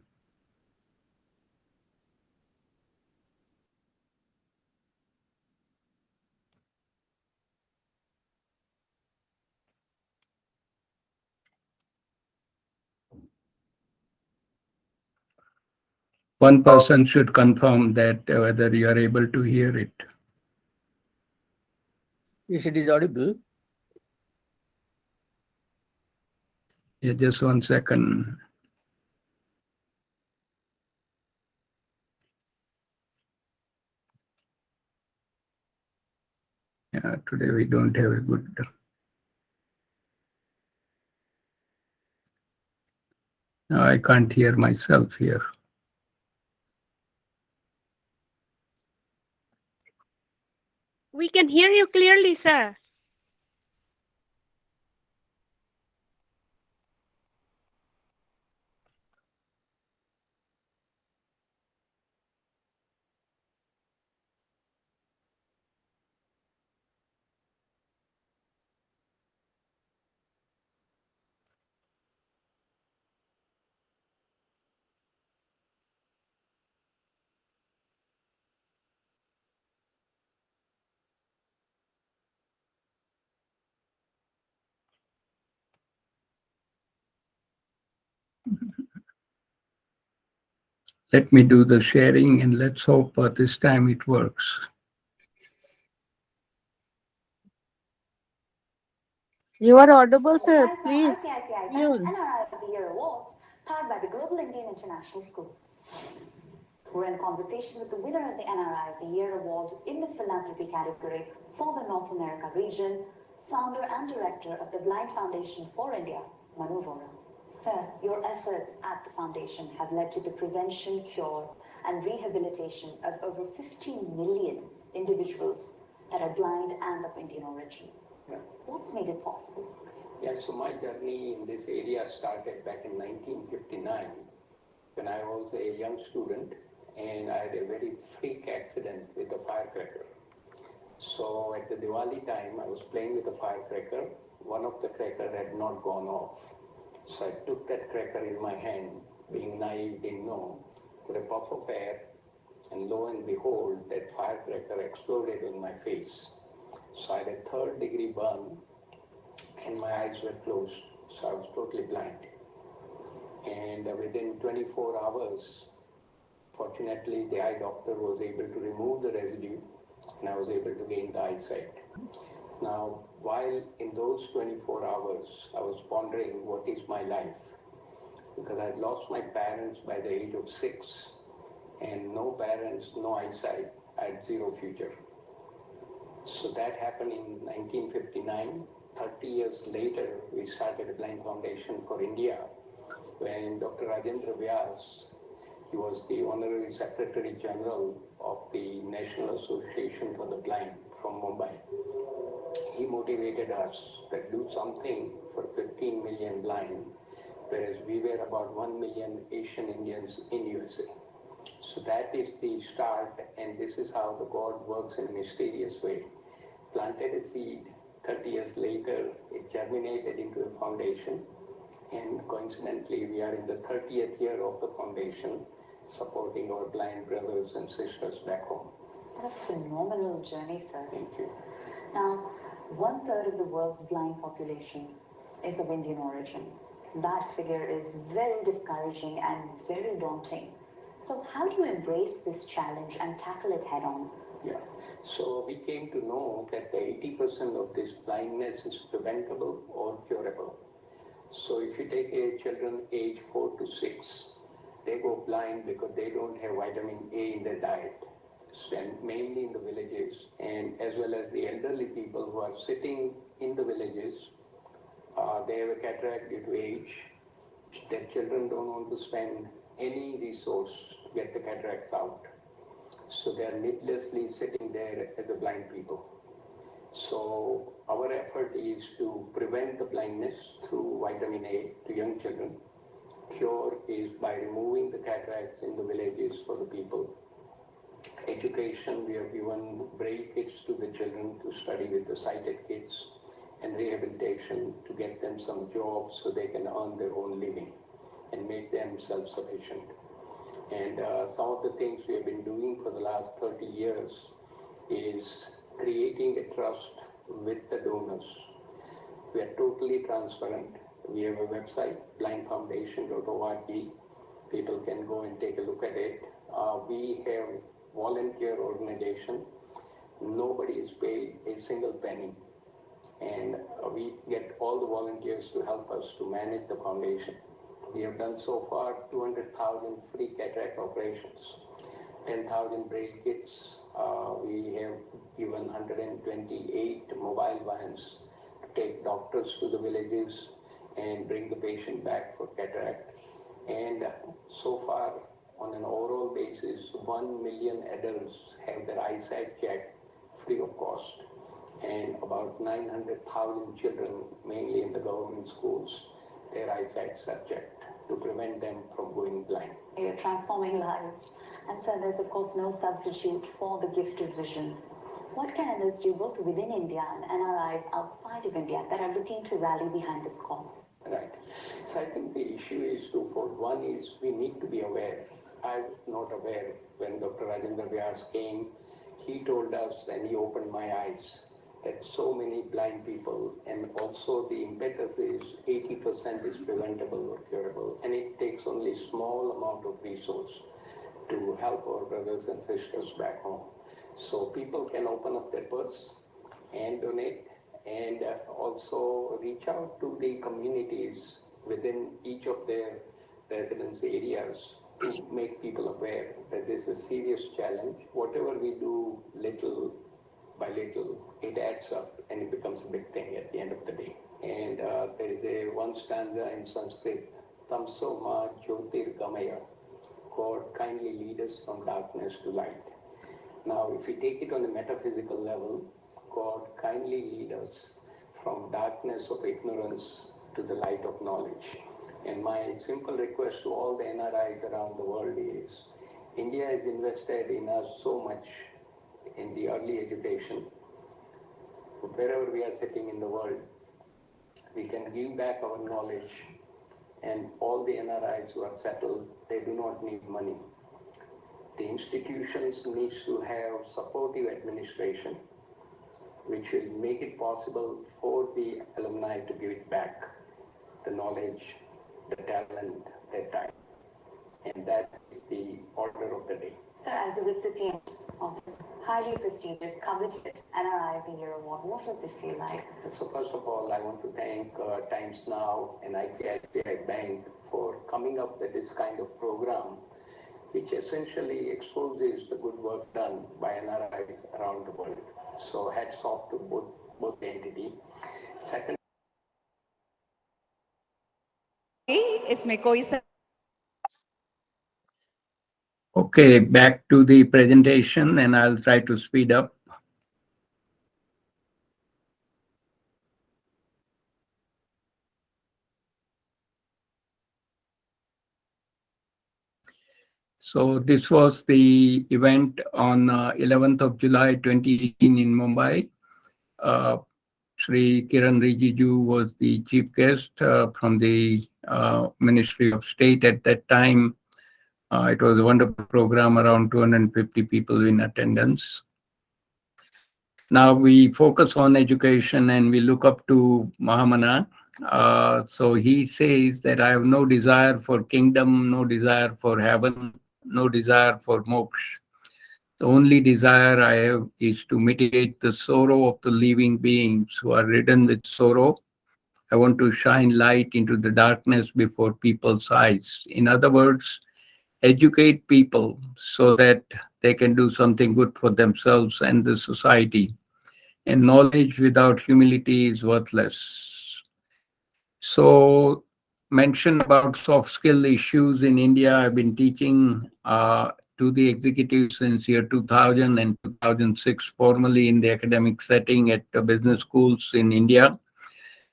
One person should confirm that whether you are able to hear it. Yes, it is audible. Yeah, just 1 second. Yeah, today we don't have a good. I can't hear myself here. We can hear you clearly, sir. Let me do the sharing and let's hope this time it works. You are audible, sir. Please. ICICI Use. NRI of the Year Awards, powered by the Global Indian International School. We're in conversation with the winner of the NRI of the Year Award in the philanthropy category for the North America region, founder and director of the Blind Foundation for India, Manu Vora. Sir, your efforts at the foundation have led to the prevention, cure, and rehabilitation of over 15 million individuals that are blind and of Indian origin. What's made it possible? Yeah, so my journey in this area started back in 1959 when I was a young student and I had a very freak accident with a firecracker. So at the Diwali time, I was playing with a firecracker. One of the cracker had not gone off. So I took that cracker in my hand, being naive, didn't know, put a puff of air, and lo and behold, that firecracker exploded in my face. So I had a third-degree burn and my eyes were closed, so I was totally blind. And within 24 hours, fortunately, the eye doctor was able to remove the residue and I was able to gain the eyesight. Now, while in those 24 hours, I was pondering what is my life, because I lost my parents by the age of 6, and no parents, no eyesight, I had zero future. So that happened in 1959. 30 years later, we started a Blind Foundation for India, when Dr. Rajendra Vyas, he was the Honorary Secretary General of the National Association for the Blind from Mumbai. He motivated us that do something for 15 million blind, whereas we were about 1 million Asian Indians in USA. So that is the start, and this is how the God works in a mysterious way. Planted a seed, 30 years later, it germinated into a foundation, and coincidentally, we are in the 30th year of the foundation, supporting our blind brothers and sisters back home. What a phenomenal journey, sir. Thank you. Now, 1/3 of the world's blind population is of Indian origin. That figure is very discouraging and very daunting. So how do you embrace this challenge and tackle it head on? Yeah. So we came to know that the 80% of this blindness is preventable or curable. So if you take a children age 4 to 6, they go blind because they don't have vitamin A in their diet, and mainly in the villages, and as well as the elderly people who are sitting in the villages, they have a cataract due to age. Their children don't want to spend any resource to get the cataracts out. So they are needlessly sitting there as a blind people. So our effort is to prevent the blindness through vitamin A to young children. Cure is by removing the cataracts in the villages for the people. Education, we have given braille kits to the children to study with the sighted kids, and rehabilitation to get them some jobs so they can earn their own living and make them self-sufficient. And some of the things we have been doing for the last 30 years is creating a trust with the donors. We are totally transparent. We have a website, blindfoundation.org. People can go and take a look at it. We have volunteer organization. Nobody is paid a single penny. And we get all the volunteers to help us to manage the foundation. We have done so far 200,000 free cataract operations, 10,000 braille kits. We have given 128 mobile vans to take doctors to the villages and bring the patient back for cataract. And so far, on an overall basis, 1 million adults have their eyesight checked free of cost. And about 900,000 children, mainly in the government schools, their eyesight are checked to prevent them from going blind. You're transforming lives. And so there's of course no substitute for the gift of vision. What can others do both within India and NRIs outside of India that are looking to rally behind this cause? Right. So I think the issue is twofold. One is we need to be aware. I was not aware when Dr. Rajendra Vyas came. He told us, and he opened my eyes, that so many blind people, and also the impetus is 80% is preventable or curable, and it takes only a small amount of resource to help our brothers and sisters back home. So people can open up their purse and donate, and also reach out to the communities within each of their residence areas to make people aware that this is a serious challenge. Whatever we do little by little, it adds up and it becomes a big thing at the end of the day. And there is one stanza in Sanskrit, Tamso ma jyotir gamaya, God kindly lead us from darkness to light. Now, if we take it on a metaphysical level, God kindly lead us from darkness of ignorance to the light of knowledge. And my simple request to all the NRIs around the world is, India has invested in us so much in the early education. Wherever we are sitting in the world, we can give back our knowledge, and all the NRIs who are settled, they do not need money. The institutions need to have supportive administration, which will make it possible for the alumni to give it back, the knowledge, the talent, their time. And that is the order of the day. Sir, as a recipient of this highly prestigious, coveted NRI of the Year Award, what does it feel like? So first of all, I want to thank Times Now and ICICI Bank for coming up with this kind of program, which essentially exposes the good work done by NRIs around the world. So hats off to both the entity. Second, इसमें कोई सा Okay, back to the presentation, and I'll try to speed up. So this was the event on 11th of July 2018 in Mumbai. Shri Kiran Rijiju was the chief guest from the Ministry of State at that time. It was a wonderful program, around 250 people in attendance. Now we focus on education and we look up to Mahamana. So he says that I have no desire for kingdom, no desire for heaven, no desire for moksha. The only desire I have is to mitigate the sorrow of the living beings who are ridden with sorrow. I want to shine light into the darkness before people's eyes. In other words, educate people so that they can do something good for themselves and the society. And knowledge without humility is worthless. So, mention about soft skill issues in India. I've been teaching to the executives since year 2000 and 2006, formally in the academic setting at business schools in India.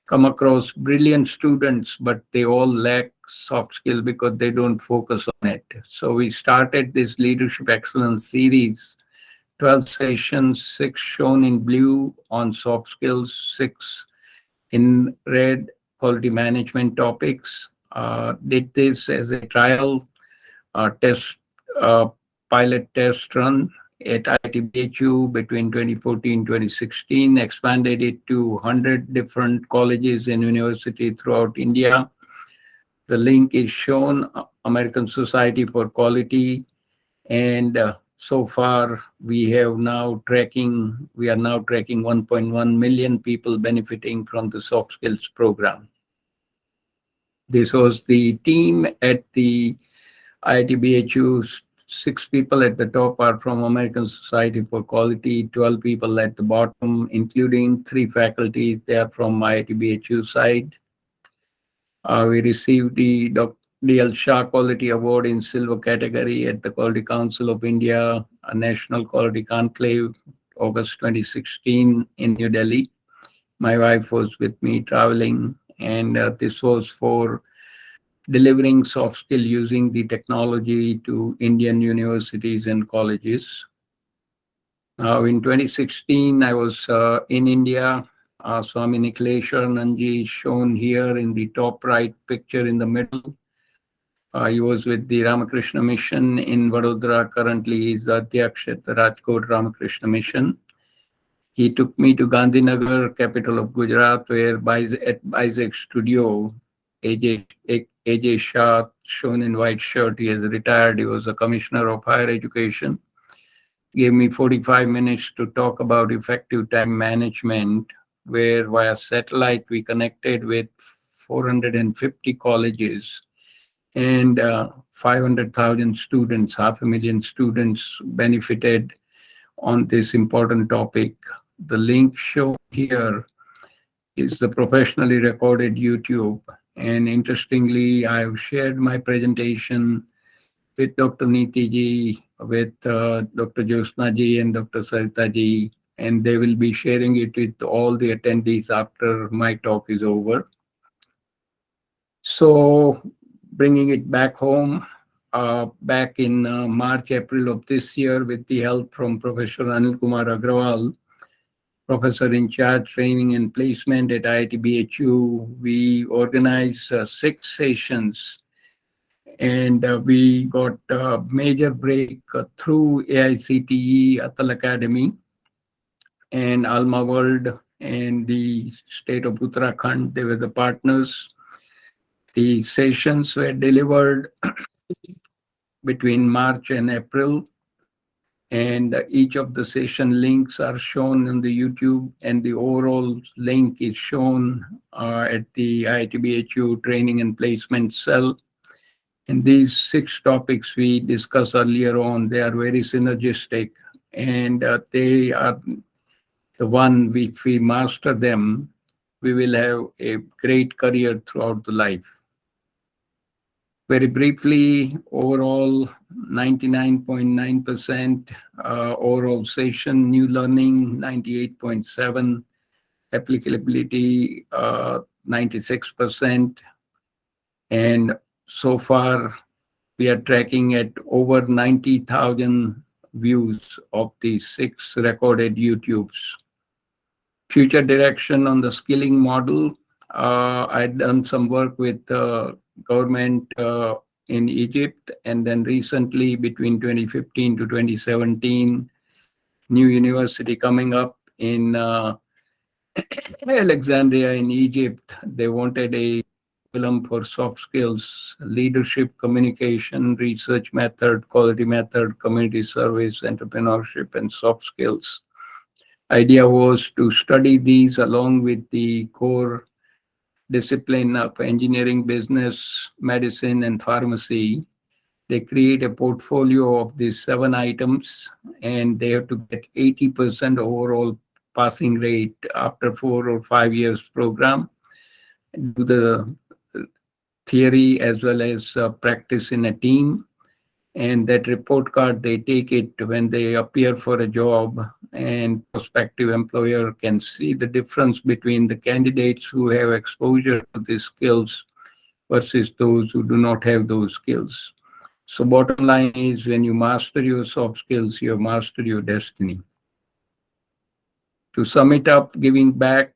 Come across brilliant students, but they all lack soft skill because they don't focus on it. So we started this leadership excellence series, 12 sessions, 6 shown in blue on soft skills, 6 in red quality management topics. Did this as a trial test, pilot test run at IIT between 2014-2016, expanded it to 100 different colleges and universities throughout India. The link is shown, American Society for Quality, and so far we are now tracking 1.1 million people benefiting from the soft skills program. This was the team at the IIT 6 people at the top are from American Society for Quality, 12 people at the bottom, including 3 faculties. They are from IIT side. We received the D.L. Shah Quality Award in Silver category at the Quality Council of India, a National Quality Conclave, August 2016 in New Delhi. My wife was with me traveling, and this was for delivering soft skill using the technology to Indian universities and colleges. Now, in 2016, I was in India. Swami Nikhilesh is shown here in the top right picture in the middle. He was with the Ramakrishna Mission in Vadodara. Currently, he is the Adhyaksh at the Rajkot Ramakrishna Mission. He took me to Gandhinagar, capital of Gujarat, where at Isaac Studio, AJ Shah, shown in white shirt, he has retired. He was a commissioner of higher education. Gave me 45 minutes to talk about effective time management, where via satellite we connected with 450 colleges and 500,000 students, 500,000 students benefited on this important topic. The link shown here is the professionally recorded YouTube. And interestingly, I've shared my presentation with Dr. Niti ji, with Dr. Josna ji and Dr. Sarita ji, and they will be sharing it with all the attendees after my talk is over. So bringing it back home, back in March, April of this year, with the help from Professor Anil Kumar Agrawal, Professor in charge training and placement at IIT we organized 6 sessions, and we got a major break through AICTE, Atal Academy, and Alma World, and the state of Uttarakhand. They were the partners. The sessions were delivered between March and April. And each of the session links are shown on the YouTube, and the overall link is shown at the IIT-BHU training and placement cell. And these 6 topics we discussed earlier on, they are very synergistic, and they are the one, if we master them, we will have a great career throughout the life. Very briefly, overall 99.9% overall session, new learning 98.7%, applicability 96%, and so far we are tracking at over 90,000 views of these 6 recorded YouTubes. Future direction on the skilling model, I'd done some work with government in Egypt, and then recently between 2015 to 2017, new university coming up in Alexandria in Egypt. They wanted a curriculum for soft skills, leadership, communication, research method, quality method, community service, entrepreneurship, and soft skills. Idea was to study these along with the core discipline of engineering, business, medicine, and pharmacy. They create a portfolio of these 7 items, and they have to get 80% overall passing rate after 4 or 5 years program. Do the theory as well as practice in a team. And that report card, they take it when they appear for a job, and prospective employer can see the difference between the candidates who have exposure to these skills versus those who do not have those skills. So bottom line is, when you master your soft skills, you have mastered your destiny. To sum it up, giving back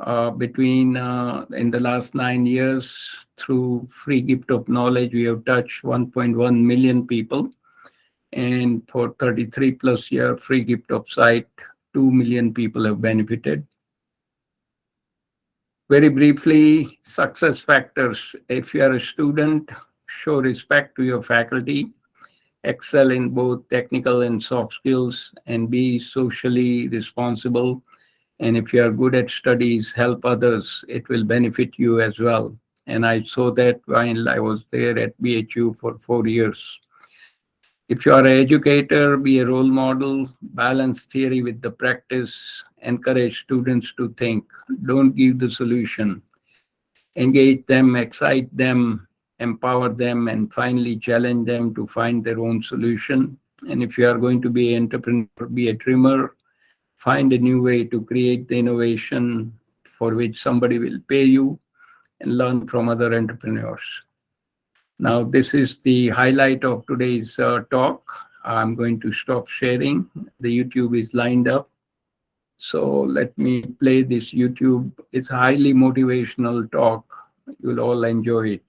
in the last 9 years through free gift of knowledge, we have touched 1.1 million people. And for 33 plus year free gift of sight, 2 million people have benefited. Very briefly, success factors. If you are a student, show respect to your faculty, excel in both technical and soft skills, and be socially responsible. And if you are good at studies, help others. It will benefit you as well. And I saw that while I was there at BHU for 4 years. If you are an educator, be a role model, balance theory with the practice, encourage students to think. Don't give the solution. Engage them, excite them, empower them, and finally challenge them to find their own solution. And if you are going to be an entrepreneur, be a dreamer. Find a new way to create the innovation for which somebody will pay you, and learn from other entrepreneurs. Now, this is the highlight of today's talk. I'm going to stop sharing. The YouTube is lined up. So let me play this YouTube. It's a highly motivational talk. You'll all enjoy it.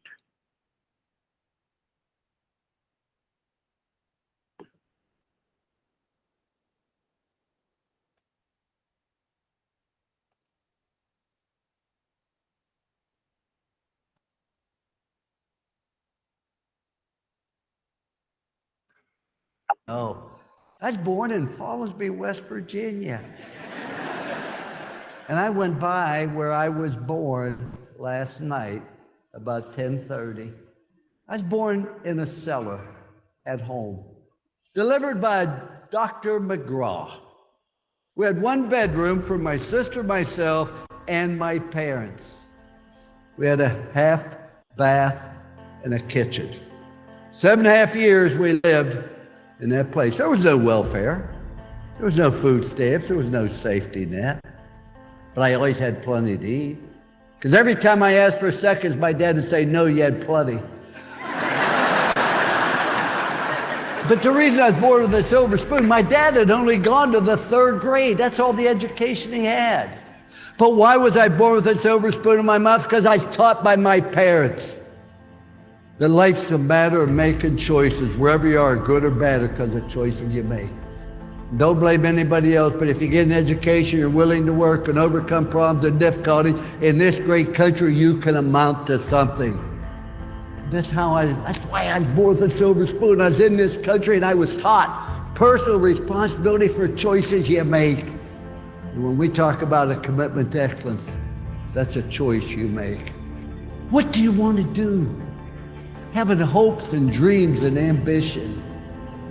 Oh, I was born in Fallsby, West Virginia. And I went by where I was born last night, about 10:30. I was born in a cellar at home, delivered by Dr. McGraw. We had 1 bedroom for my sister, myself, and my parents. We had a half bath and a kitchen. 7.5 years we lived in that place. There was no welfare. There was no food stamps. There was no safety net. But I always had plenty to eat. Because every time I asked for seconds, my dad would say, no, you had plenty. But the reason I was born with a silver spoon, my dad had only gone to the 3rd grade. That's all the education he had. But why was I born with a silver spoon in my mouth? Because I was taught by my parents that life's a matter of making choices, wherever you are, good or bad, because of choices you make. Don't blame anybody else, but if you get an education, you're willing to work and overcome problems and difficulties, in this great country, you can amount to something. That's why I was born with a silver spoon. I was in this country and I was taught personal responsibility for choices you make. And when we talk about a commitment to excellence, that's a choice you make. What do you want to do? Having hopes and dreams and ambition.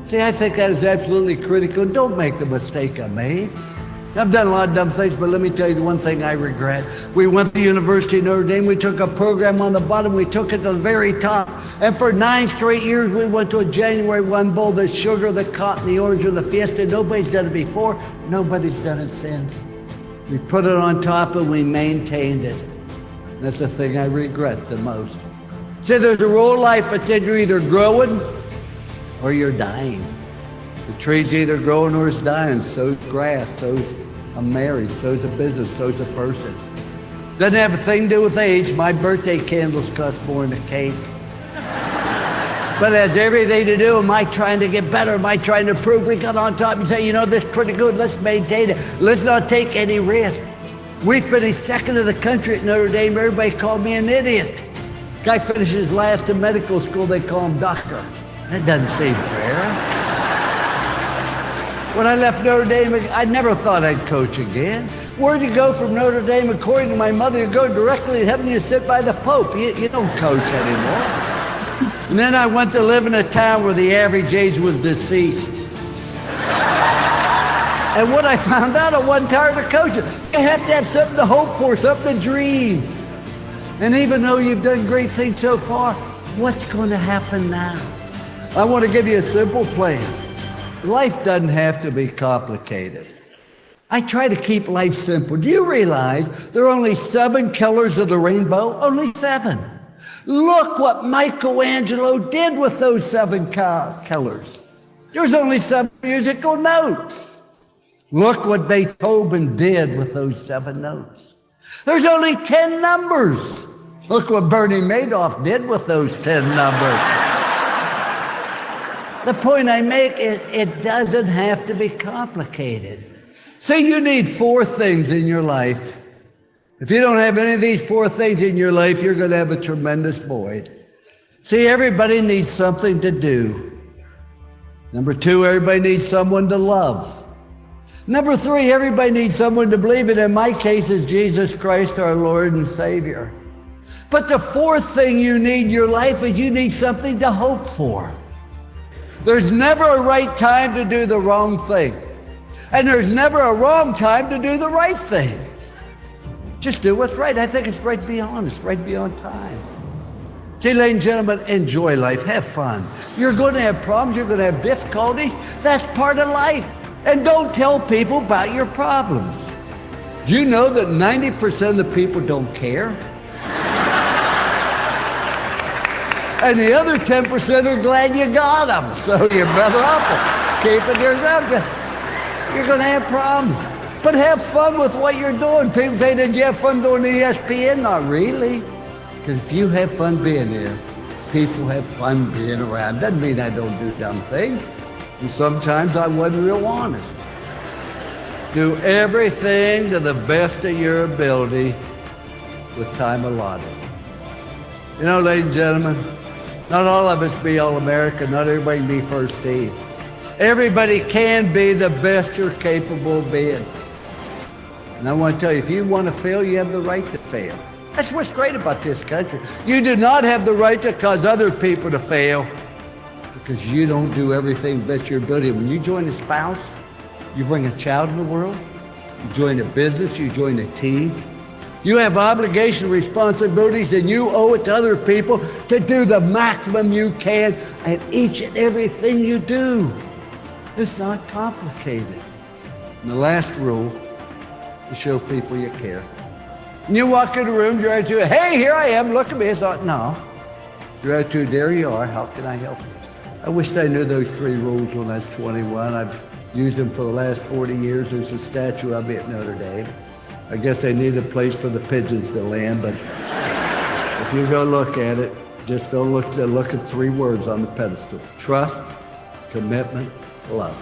See, I think that is absolutely critical. Don't make the mistake I made. I've done a lot of dumb things, but let me tell you the one thing I regret. We went to the University of Notre Dame. We took a program on the bottom. We took it to the very top. And for 9 straight years, we went to a January 1 bowl, the sugar, the cotton, the orange, and the fiesta. Nobody's done it before. Nobody's done it since. We put it on top and we maintained it. That's the thing I regret the most. See, there's a rule in life that said you're either growing or you're dying. The tree's either growing or it's dying. So's grass, so's a marriage, so's a business, so's a person. Doesn't have a thing to do with age. My birthday candles cost more than a cake. But it has everything to do, am I trying to get better? Am I trying to improve? We got on top and say, you know, this is pretty good. Let's maintain it. Let's not take any risk. We finished second in the country at Notre Dame. Everybody called me an idiot. Guy finishes last in medical school, they call him doctor. That doesn't seem fair. When I left Notre Dame, I never thought I'd coach again. Where'd you go from Notre Dame? According to my mother, you go directly to heaven, you sit by the Pope. You don't coach anymore. And then I went to live in a town where the average age was deceased. And what I found out, I wasn't tired of coaching. You have to have something to hope for, something to dream. And even though you've done great things so far, what's going to happen now? I want to give you a simple plan. Life doesn't have to be complicated. I try to keep life simple. Do you realize there are only 7 colors of the rainbow? Only 7. Look what Michelangelo did with those 7 colors. There's only 7 musical notes. Look what Beethoven did with those 7 notes. There's only 10 numbers. Look what Bernie Madoff did with those 10 numbers. The point I make is it doesn't have to be complicated. See, you need 4 things in your life. If you don't have any of these 4 things in your life, you're going to have a tremendous void. See, everybody needs something to do. Number 2, everybody needs someone to love. Number 3, everybody needs someone to believe in. In my case, is Jesus Christ, our Lord and Savior. But the 4th thing you need in your life is you need something to hope for. There's never a right time to do the wrong thing. And there's never a wrong time to do the right thing. Just do what's right. I think it's right to be honest, right to be on time. See, ladies and gentlemen, enjoy life. Have fun. You're going to have problems. You're going to have difficulties. That's part of life. And don't tell people about your problems. Do you know that 90% of the people don't care? And the other 10% are glad you got them. So you're better off keeping yourself. You're going to have problems. But have fun with what you're doing. People say, did you have fun doing the ESPN? Not really. Because if you have fun being here, people have fun being around. Doesn't mean I don't do dumb things. And sometimes I wasn't real honest. Do everything to the best of your ability with time allotted. You know, ladies and gentlemen, not all of us be All-American. Not everybody can be first team. Everybody can be the best you're capable of being. And I want to tell you, if you want to fail, you have the right to fail. That's what's great about this country. You do not have the right to cause other people to fail because you don't do everything best your ability. When you join a spouse, you bring a child in the world, you join a business, you join a team. You have obligation, responsibilities, and you owe it to other people to do the maximum you can at each and everything you do. It's not complicated. And the last rule is show people you care. And you walk in the room, your attitude, hey, here I am, look at me. I thought, no. Your attitude, there you are, how can I help you? I wish I knew those 3 rules when I was 21. I've used them for the last 40 years. There's a statue of me at Notre Dame. I guess they need a place for the pigeons to land, but if you go look at it, just don't look at 3 words on the pedestal. Trust, commitment, love.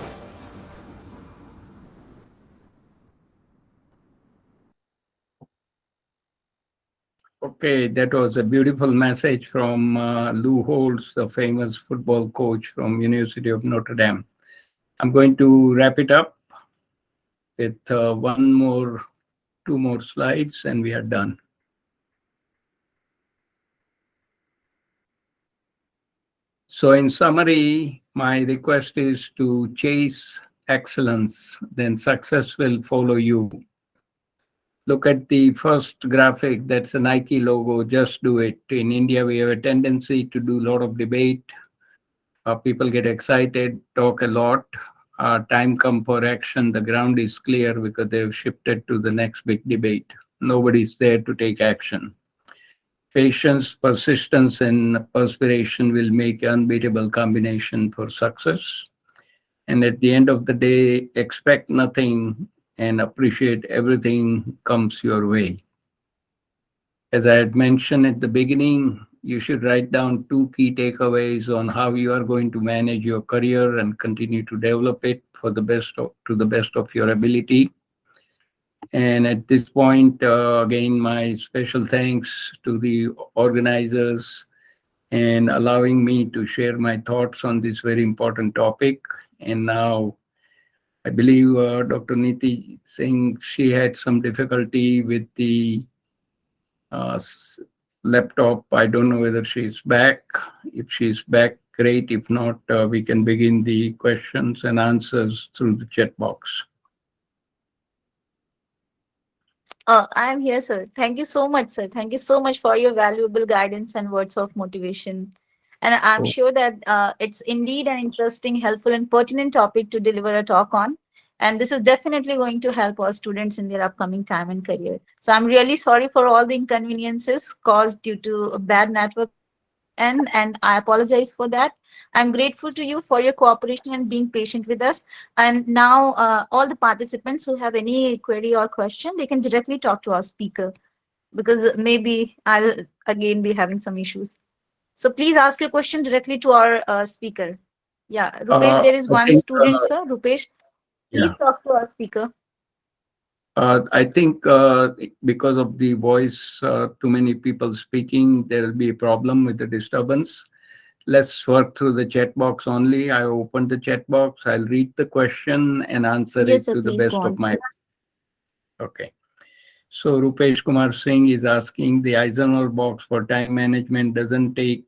Okay, that was a beautiful message from Lou Holtz, the famous football coach from University of Notre Dame. I'm going to wrap it up with two more slides, and we are done. So in summary, my request is to chase excellence, then success will follow you. Look at the first graphic, that's a Nike logo, just do it. In India, we have a tendency to do a lot of debate. People get excited, talk a lot. Time come for action, the ground is clear because they've shifted to the next big debate. Nobody's there to take action. Patience, persistence, and perspiration will make an unbeatable combination for success. And at the end of the day, expect nothing and appreciate everything comes your way. As I had mentioned at the beginning, you should write down 2 key takeaways on how you are going to manage your career and continue to develop it to the best of your ability. And at this point, again, my special thanks to the organizers and allowing me to share my thoughts on this very important topic. And now, I believe Dr. Niti Singh, she had some difficulty with the laptop. I don't know whether she's back. If she's back, great. If not, we can begin the questions and answers through the chat box. I am here, sir. Thank you so much, sir. Thank you so much for your valuable guidance and words of motivation. And I'm Oh. sure that it's indeed an interesting, helpful, and pertinent topic to deliver a talk on. And this is definitely going to help our students in their upcoming time and career. So I'm really sorry for all the inconveniences caused due to a bad network and I apologize for that. I'm grateful to you for your cooperation and being patient with us. And now all the participants who have any query or question, they can directly talk to our speaker because maybe I'll again be having some issues. So please ask your question directly to our speaker. Yeah, Rupesh, there is I one think, student, sir. Rupesh, please yeah. talk to our speaker. I think because of the voice, too many people speaking, there will be a problem with the disturbance. Let's work through the chat box only. I opened the chat box. I'll read the question and answer Yes, it sir, to the please go best of on. my. Okay. So Rupesh Kumar Singh is asking, the Eisenhower box for time management doesn't take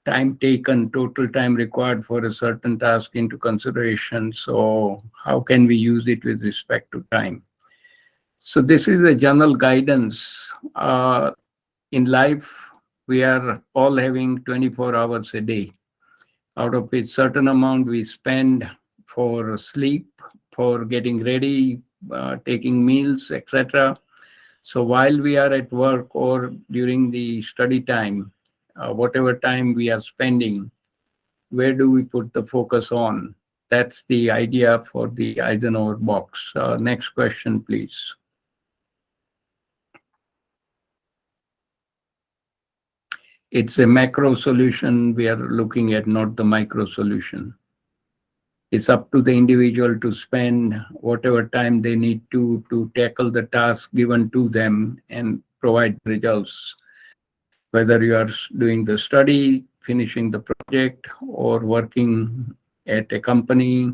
time taken, total time required for a certain task into consideration. So how can we use it with respect to time? So this is a general guidance. In life, we are all having 24 hours a day. Out of a certain amount we spend for sleep, for getting ready, taking meals, etc. So while we are at work or during the study time, whatever time we are spending, where do we put the focus on? That's the idea for the Eisenhower box. Next question, please. It's a macro solution we are looking at, not the micro solution. It's up to the individual to spend whatever time they need to tackle the task given to them and provide results. Whether you are doing the study, finishing the project, or working at a company,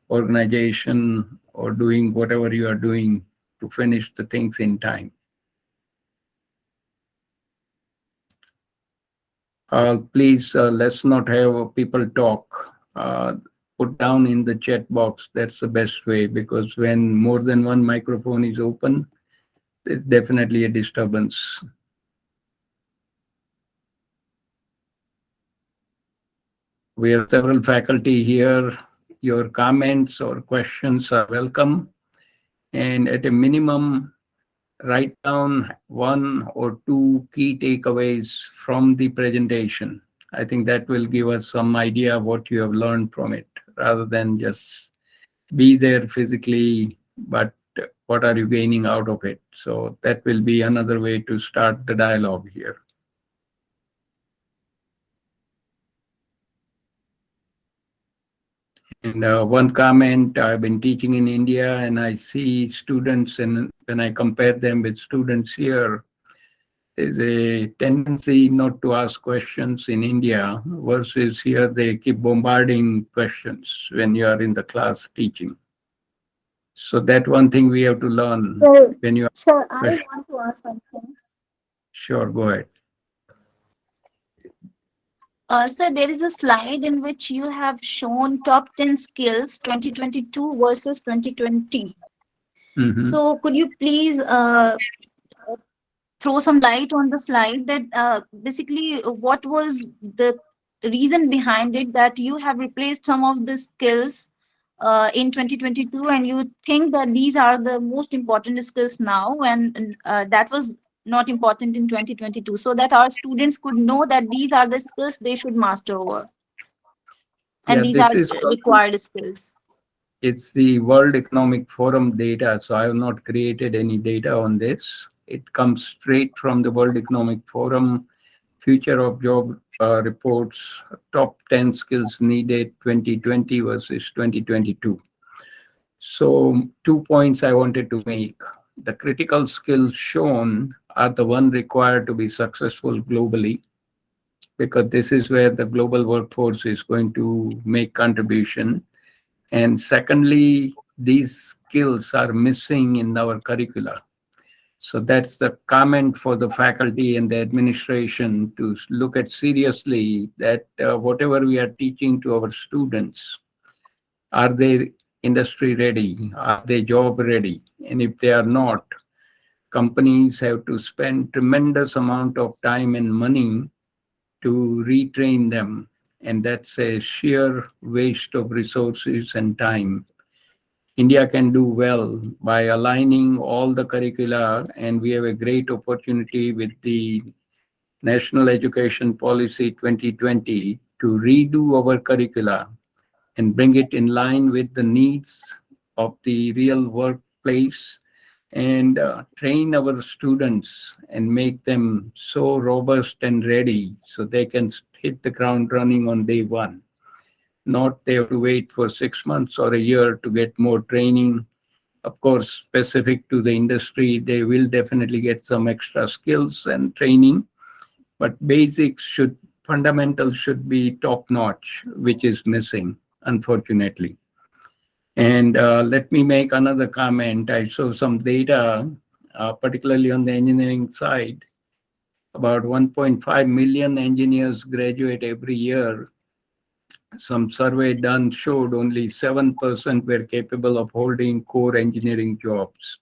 organization, or doing whatever you are doing to finish the things in time. Please, let's not have people talk. Put down in the chat box. That's the best way, because when more than one microphone is open, there's definitely a disturbance. We have several faculty here. Your comments or questions are welcome. And at a minimum, write down 1 or 2 key takeaways from the presentation. I think that will give us some idea of what you have learned from it, rather than just be there physically, but what are you gaining out of it? So that will be another way to start the dialogue here. And one comment, I've been teaching in India and I see students, and when I compare them with students here, there's a tendency not to ask questions in India versus here they keep bombarding questions when you are in the class teaching. So that one thing we have to learn So, when you ask sir, I questions. want to ask something. Sure, go ahead. Sir, there is a slide in which you have shown top 10 skills 2022 versus 2020. Mhm. So could you please throw some light on the slide that basically what was the reason behind it that you have replaced some of the skills in 2022 and you think that these are the most important skills now and that was not important in 2022 so that our students could know that these are the skills they should master over Yeah, and these are this is required skills. it's the World Economic Forum data, so I have not created any data on this. It comes straight from the World Economic Forum Future of Job reports, top 10 skills needed 2020 versus 2022. So 2 points I wanted to make. The critical skills shown are the one required to be successful globally, because this is where the global workforce is going to make contribution. And secondly, these skills are missing in our curricula. So that's the comment for the faculty and the administration to look at seriously that whatever we are teaching to our students, are they industry ready? Are they job ready? And if they are not, companies have to spend tremendous amount of time and money to retrain them. And that's a sheer waste of resources and time. India can do well by aligning all the curricula, and we have a great opportunity with the National Education Policy 2020 to redo our curricula and bring it in line with the needs of the real workplace and train our students and make them so robust and ready so they can hit the ground running on day one. Not they have to wait for 6 months or a year to get more training. Of course, specific to the industry, they will definitely get some extra skills and training, but fundamentals should be top notch, which is missing, unfortunately. And let me make another comment. I saw some data, particularly on the engineering side. About 1.5 million engineers graduate every year. Some survey done showed only 7% were capable of holding core engineering jobs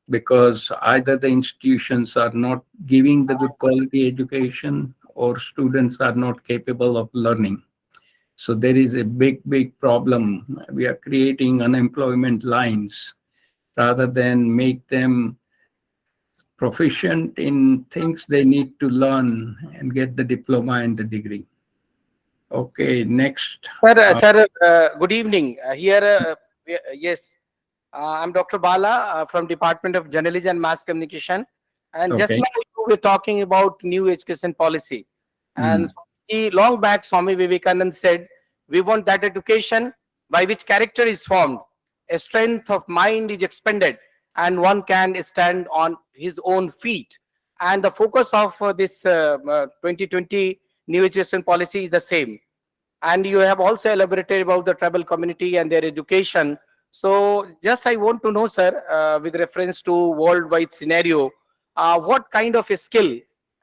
because either the institutions are not giving the good quality education or students are not capable of learning. So there is a big problem. We are creating unemployment lines rather than make them proficient in things they need to learn and get the diploma and the degree. Okay, next. Good evening. Yes, I'm Dr. Bala from Department of Journalism and Mass Communication. And just Okay. now we were talking about new education policy. And long back, Swami Vivekananda said, we want that education by which character is formed, a strength of mind is expended, and one can stand on his own feet. And the focus of this 2020 new education policy is the same. And you have also elaborated about the tribal community and their education. So just I want to know, sir, with reference to worldwide scenario, what kind of a skill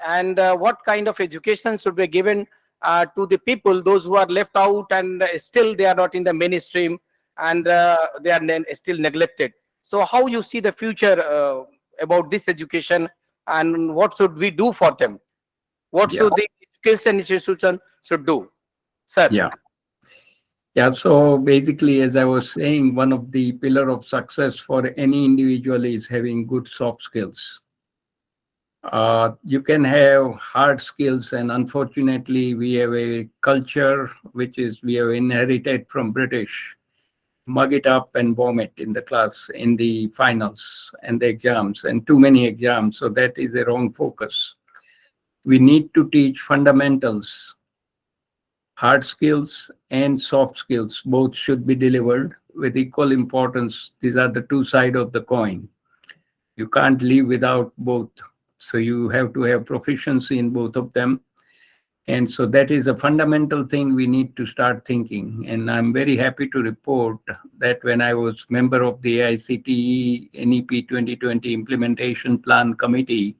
and what kind of education should be given to the people, those who are left out and still they are not in the mainstream and they are still neglected. So how you see the future about this education and what should we do for them? What Yeah. should the education institution should do? Sir. Yeah, so basically, as I was saying, one of the pillar of success for any individual is having good soft skills. You can have hard skills, and unfortunately, we have a culture which is we have inherited from British. Mug it up and vomit in the class, in the finals and the exams, and too many exams. So that is a wrong focus. We need to teach fundamentals. Hard skills and soft skills both should be delivered with equal importance. These are the two sides of the coin. You can't live without both. So you have to have proficiency in both of them. And so that is a fundamental thing we need to start thinking. And I'm very happy to report that when I was member of the AICTE NEP 2020 Implementation Plan Committee,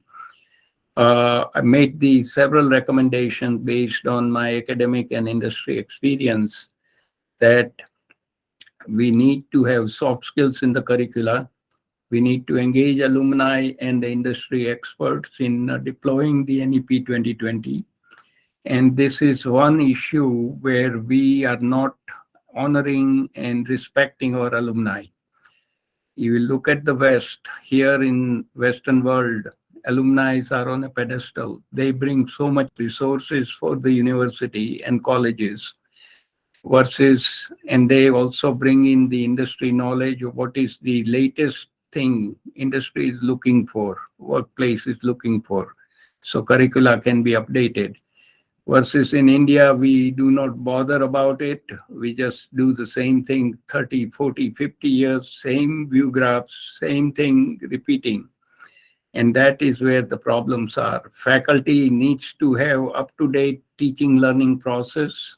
I made the several recommendations based on my academic and industry experience that we need to have soft skills in the curricula. We need to engage alumni and the industry experts in deploying the NEP 2020. And this is one issue where we are not honoring and respecting our alumni. You will look at the West, here in Western world, alumni are on a pedestal. They bring so much resources for the university and colleges versus, and they also bring in the industry knowledge of what is the latest thing industry is looking for, workplace is looking for. So curricula can be updated. Versus in India, we do not bother about it. We just do the same thing 30, 40, 50 years, same view graphs, same thing repeating. And that is where the problems are. Faculty needs to have up-to-date teaching learning process.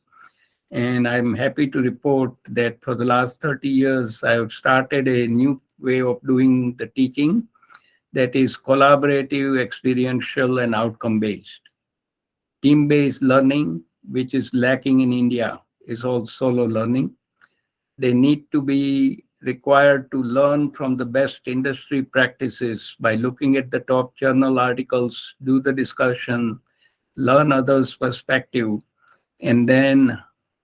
And I'm happy to report that for the last 30 years, I have started a new way of doing the teaching that is collaborative, experiential, and outcome-based. Team-based learning, which is lacking in India, is all solo learning. They need to be required to learn from the best industry practices by looking at the top journal articles, do the discussion, learn others' perspective, and then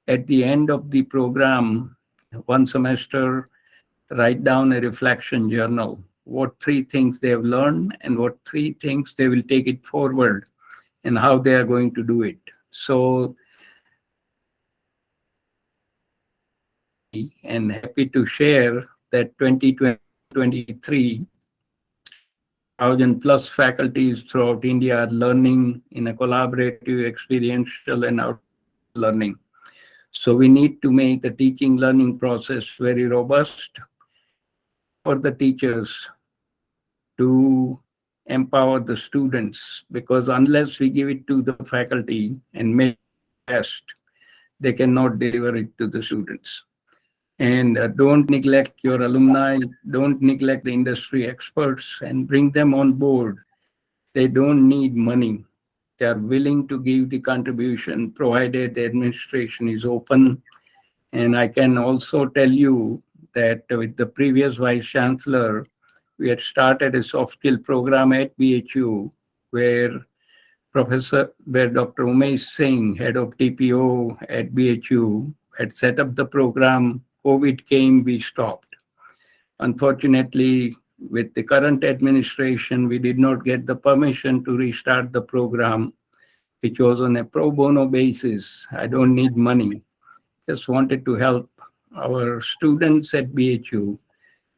at the end of the program, one semester, write down a reflection journal, what 3 things they have learned and what 3 things they will take it forward and how they are going to do it. So, and happy to share that 2023, 1,000 plus faculties throughout India are learning in a collaborative, experiential, and out learning. So we need to make the teaching learning process very robust for the teachers to empower the students, because unless we give it to the faculty and make it best, they cannot deliver it to the students. And don't neglect your alumni, don't neglect the industry experts, and bring them on board. They don't need money. They are willing to give the contribution provided the administration is open. And I can also tell you that with the previous Vice Chancellor, we had started a soft skill program at BHU where Dr. Umesh Singh, head of TPO at BHU, had set up the program. COVID came, we stopped. Unfortunately, with the current administration, we did not get the permission to restart the program, which was on a pro bono basis. I don't need money. Just wanted to help our students at BHU,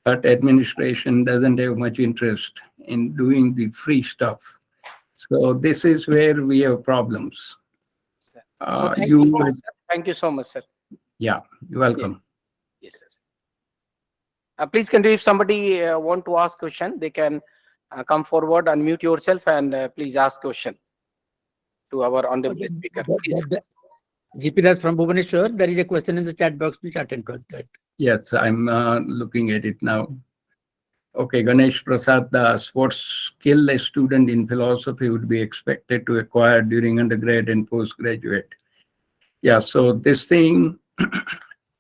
but administration doesn't have much interest in doing the free stuff. So this is where we have problems. So thank you so much, sir. Thank you so much, sir. Yeah, you're welcome. Yes, sir. Please continue. If somebody want to ask question, they can come forward, unmute yourself, and please ask question to our honorable speaker. Please. GP Das from Bhubaneswar, there is a question in the chat box. Please attend to that. Yes, I'm looking at it now. Okay, Ganesh Prasad Das, what skill a student in philosophy would be expected to acquire during undergrad and postgraduate? Yeah, so this thing,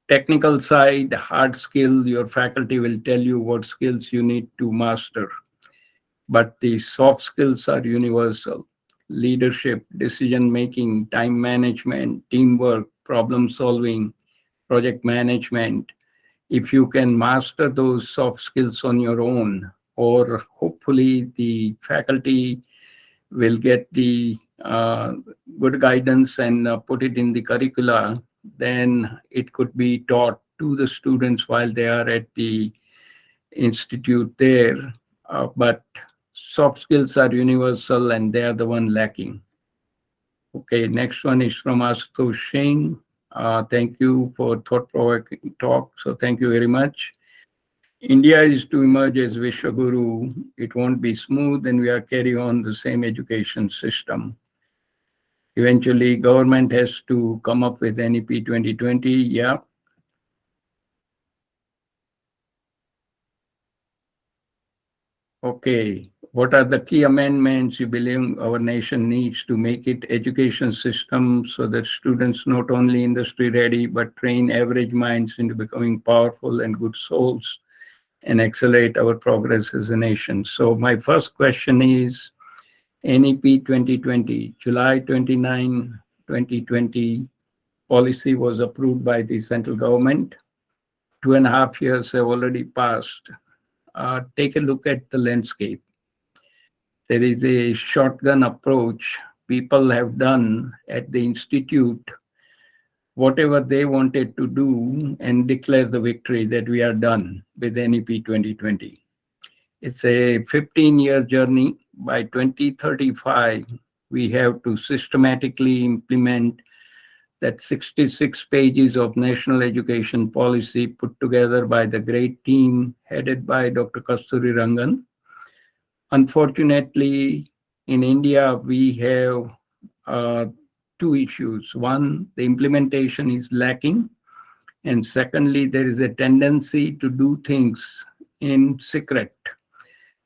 technical side, hard skill, your faculty will tell you what skills you need to master. But the soft skills are universal. Leadership, decision-making, time management, teamwork, problem solving, project management. If you can master those soft skills on your own, or hopefully the faculty will get the good guidance and put it in the curricula, then it could be taught to the students while they are at the institute there. But soft skills are universal and they are the one lacking. Okay, next one is from Ashutosh Singh. Thank you for thought-provoking talk. So thank you very much. India is to emerge as Vishwaguru. It won't be smooth, and we are carrying on the same education system. Eventually, government has to come up with NEP 2020. Yeah. Okay. What are the key amendments you believe our nation needs to make it education system so that students not only industry ready, but train average minds into becoming powerful and good souls and accelerate our progress as a nation? So my first question is, NEP 2020, July 29, 2020, policy was approved by the central government. 2.5 years have already passed. Take a look at the landscape. There is a shotgun approach. People have done at the institute whatever they wanted to do and declare the victory that we are done with NEP 2020. It's a 15-year journey. By 2035, we have to systematically implement that 66 pages of national education policy put together by the great team headed by Dr. Kasturi Rangan. Unfortunately, in India, we have two issues. One, the implementation is lacking. And secondly, there is a tendency to do things in secret.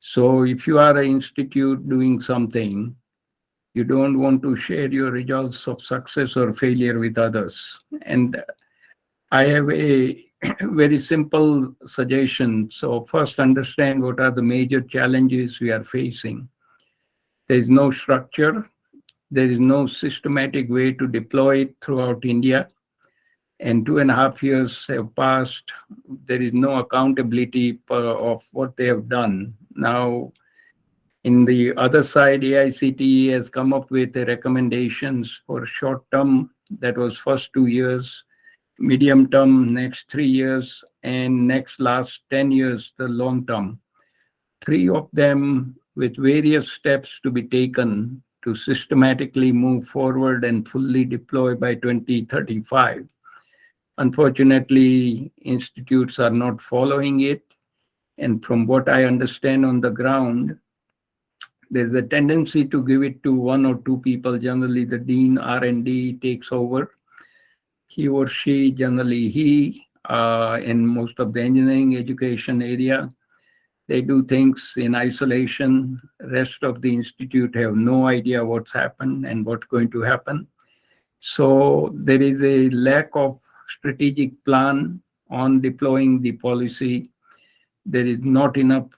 So if you are an institute doing something, you don't want to share your results of success or failure with others. And I have a very simple suggestion. So first, understand what are the major challenges we are facing. There is no structure. There is no systematic way to deploy it throughout India. And 2.5 years have passed. There is no accountability of what they have done. Now, in the other side, AICTE has come up with the recommendations for short term, that was first 2 years, medium term, next 3 years, and last 10 years, the long term. 3 of them with various steps to be taken to systematically move forward and fully deploy by 2035. Unfortunately, institutes are not following it. And from what I understand on the ground, there's a tendency to give it to 1 or 2 people. Generally, the dean R&D takes over. He or she, generally he, in most of the engineering education area, they do things in isolation. Rest of the institute have no idea what's happened and what's going to happen. So there is a lack of strategic plan on deploying the policy. There is not enough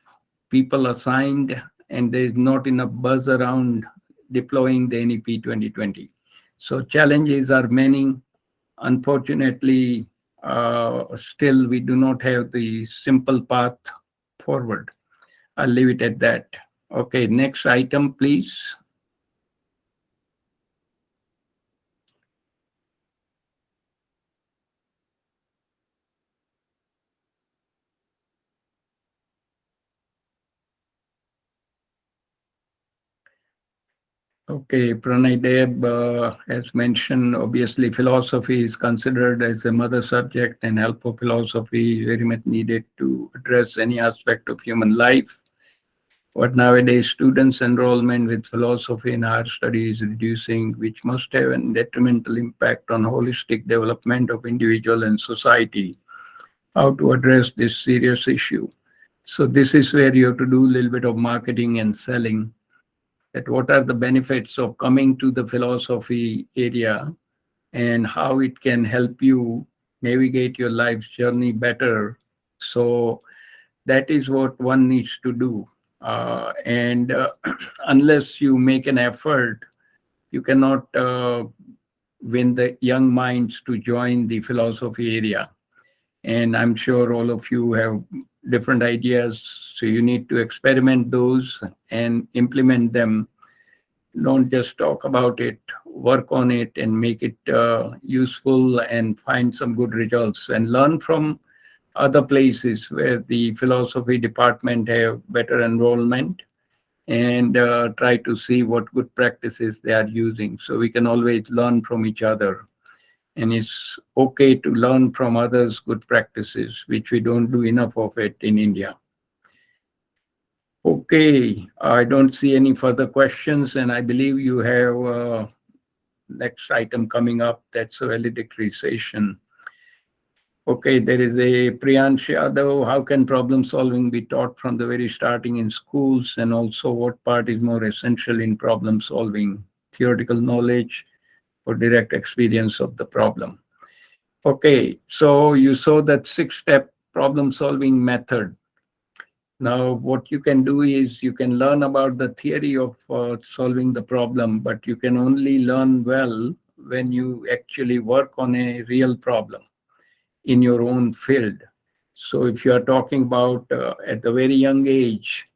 people assigned, and there is not enough buzz around deploying the NEP 2020. So challenges are many. Unfortunately, still we do not have the simple path forward. I'll leave it at that. Okay, next item, please. Okay, Pranay Deb has mentioned, obviously, philosophy is considered as a mother subject, and help of philosophy is very much needed to address any aspect of human life. But nowadays, students' enrollment with philosophy in higher study is reducing, which must have a detrimental impact on holistic development of individual and society. How to address this serious issue? So this is where you have to do a little bit of marketing and selling. That what are the benefits of coming to the philosophy area and how it can help you navigate your life's journey better. So that is what one needs to do. And unless you make an effort, you cannot win the young minds to join the philosophy area. And I'm sure all of you have different ideas, so you need to experiment those and implement them. Don't just talk about it, work on it and make it useful and find some good results and learn from other places where the philosophy department have better enrollment, and try to see what good practices they are using. So we can always learn from each other. and it's okay to learn from others' good practices, which we don't do enough of it in India. Okay, I don't see any further questions, and I believe you have next item coming up. That's a valedictory session. Okay, there is a Priyansh Yadav. How can problem solving be taught from the very starting in schools? And also, what part is more essential in problem solving? Theoretical knowledge or direct experience of the problem? Okay, so you saw that 6-step problem solving method. Now, what you can do is you can learn about the theory of solving the problem, but you can only learn well when you actually work on a real problem in your own field. So if you are talking about at a very young age,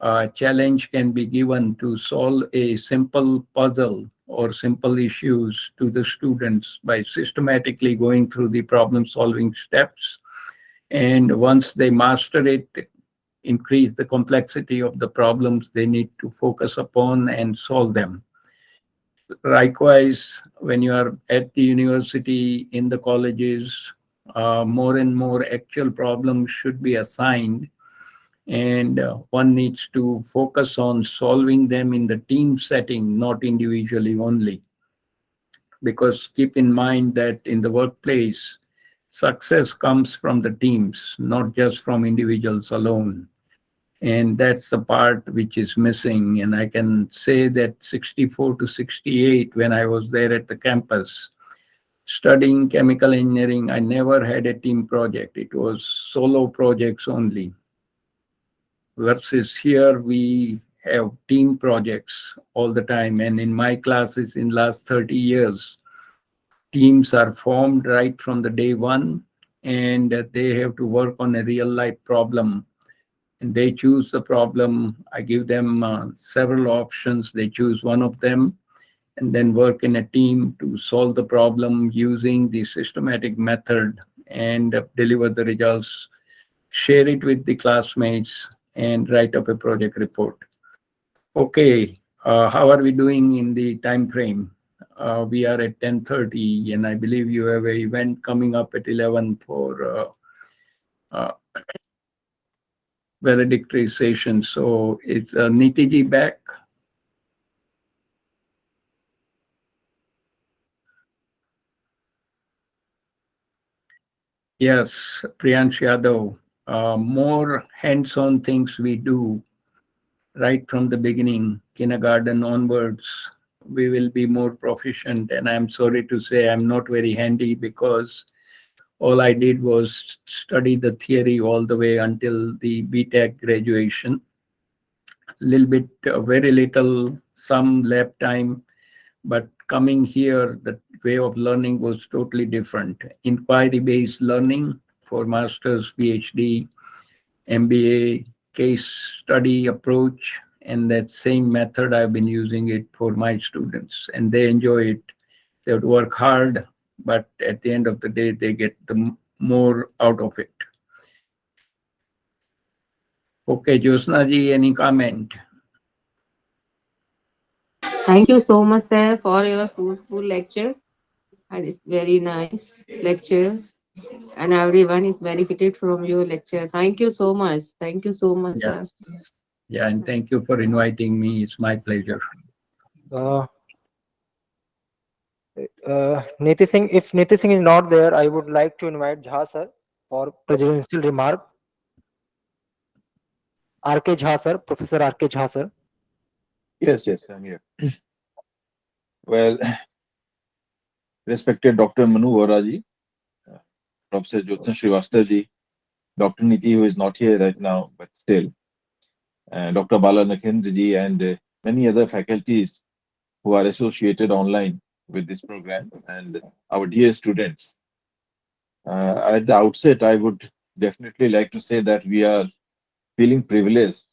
a challenge can be given to solve a simple puzzle or simple issues to the students by systematically going through the problem solving steps. And once they master it, increase the complexity of the problems they need to focus upon and solve them. Likewise, when you are at the university, in the colleges, more and more actual problems should be assigned, and one needs to focus on solving them in the team setting, not individually only. Because keep in mind that in the workplace, success comes from the teams, not just from individuals alone. And that's the part which is missing. And I can say that 64 to 68, when I was there at the campus, studying chemical engineering, I never had a team project. It was solo projects only. Versus here, we have team projects all the time. And in my classes in last 30 years, teams are formed right from the day one, and they have to work on a real life problem. And they choose the problem. I give them several options. They choose one of them and then work in a team to solve the problem using the systematic method and deliver the results, share it with the classmates, and write up a project report. Okay, how are we doing in the time frame? We are at 10:30, and I believe you have an event coming up at 11 for valedictory session. So is Nitiji back? Yes, Priyansh Yadav. More hands-on things we do right from the beginning, kindergarten onwards, we will be more proficient. And I'm sorry to say I'm not very handy because all I did was study the theory all the way until the BTech graduation. Little bit, very little, some lab time, but coming here, the way of learning was totally different. Inquiry-based learning for master's, PhD, MBA, case study approach, and that same method I've been using it for my students, and they enjoy it. They would work hard, but at the end of the day, they get the more out of it. Okay, Josna ji, any comment? Thank you so much, sir, for your fruitful lecture. And it's very nice lecture. And everyone is benefited from your lecture. Thank you so much. Thank you so much, sir. Yes. Yeah, and thank you for inviting me. It's my pleasure. Niti Singh, if Niti Singh is not there, I would like to invite Jha sir for presidential remark. RK Jha sir, Professor RK Jha sir. Yes, I'm here. Well, respected Dr. Manu Vora ji, Professor Jyotsna Srivastava ji, Dr. Niti, who is not here right now, but still, Dr. Bala Nakhendra ji, and many other faculties who are associated online with this program, and our dear students. At the outset, I would definitely like to say that we are feeling privileged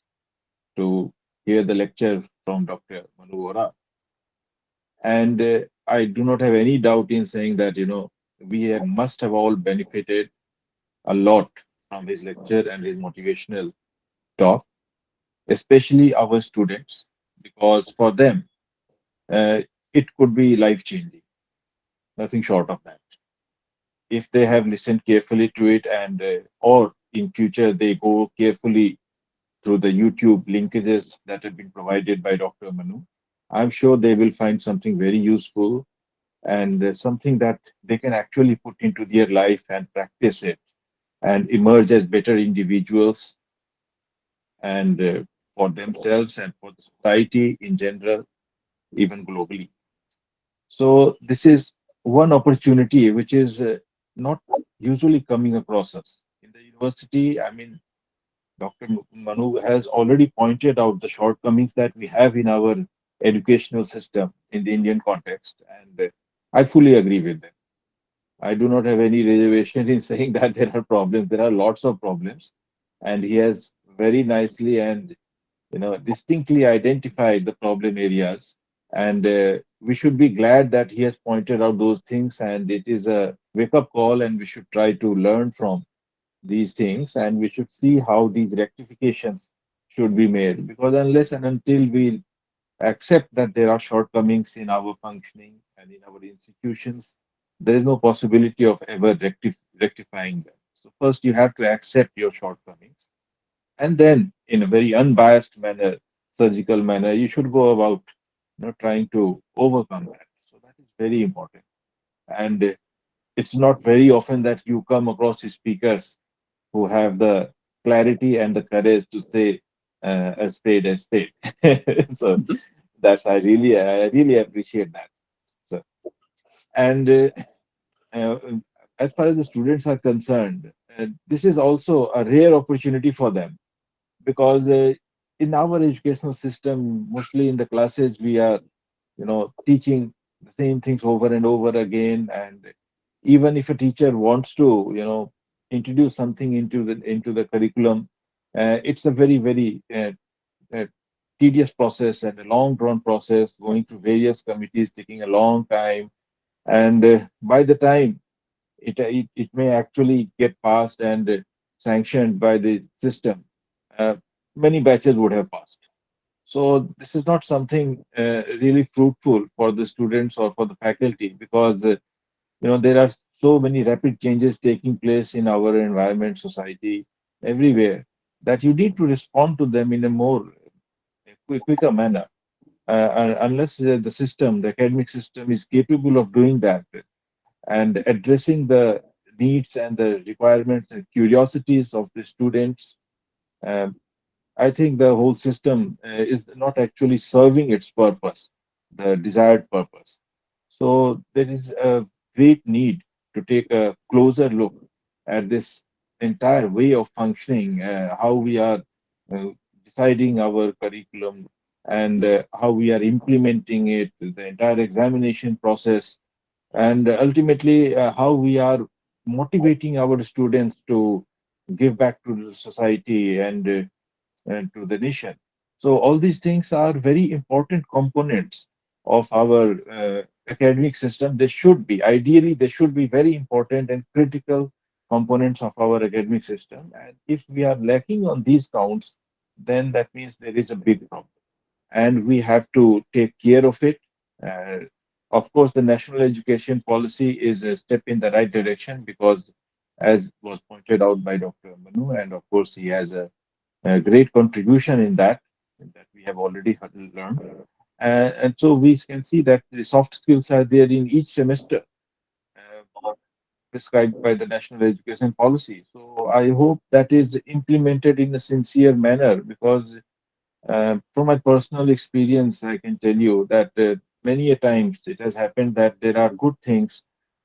to hear the lecture from Dr. Manu Vora. And I do not have any doubt in saying that, we must have all benefited a lot from his lecture and his motivational talk, especially our students, because for them, it could be life changing. nothing short of that. If they have listened carefully to it, and or in future they go carefully through the YouTube linkages that have been provided by Dr. Manu, I'm sure they will find something very useful, and something that they can actually put into their life and practice it and emerge as better individuals, and for themselves and for the society in general, even globally. So this is one opportunity which is not usually coming across us in the university. I mean, Dr. Manu has already pointed out the shortcomings that we have in our educational system in the Indian context, and I fully agree with them. I do not have any reservation in saying that there are problems. There are lots of problems, and he has very nicely and distinctly identified the problem areas. And we should be glad that he has pointed out those things, and it is a wake up call, and we should try to learn from these things, and we should see how these rectifications should be made, because unless and until we accept that there are shortcomings in our functioning and in our institutions, there is no possibility of ever rectifying them. So first you have to accept your shortcomings, and then in a very unbiased manner, surgical manner, you should go about trying to overcome that. So that is very important. And it's not very often that you come across speakers who have the clarity and the courage to say a spade a spade. So that's I really appreciate that. So, and uh, as far as the students are concerned, this is also a rare opportunity for them, because in our educational system, mostly in the classes, we are teaching the same things over and over again. And even if a teacher wants to introduce something into the curriculum, it's a very tedious process and a long drawn process, going through various committees, taking a long time. And by the time it may actually get passed and sanctioned by the system, uh, many batches would have passed. So this is not something really fruitful for the students or for the faculty, because there are so many rapid changes taking place in our environment, society, everywhere, that you need to respond to them in a more quicker manner. Unless the system, the academic system, is capable of doing that and addressing the needs and the requirements and curiosities of the students, um, I think the whole system is not actually serving its purpose, the desired purpose. So there is a great need to take a closer look at this entire way of functioning, how we are uh, deciding our curriculum, and how we are implementing it, the entire examination process, and ultimately how we are motivating our students to give back to the society and to the nation. So all these things are very important components of our academic system. They should be, ideally, they should be very important and critical components of our academic system. And if we are lacking on these counts, then that means there is a big problem, and we have to take care of it. Uh, of course, the national education policy is a step in the right direction, because, as was pointed out by Dr. Manu, and of course, he has a great contribution in that we have already learned. And so we can see that the soft skills are there in each semester, prescribed by the national education policy. So I hope that is implemented in a sincere manner, because from my personal experience, I can tell you that many a times it has happened that there are good things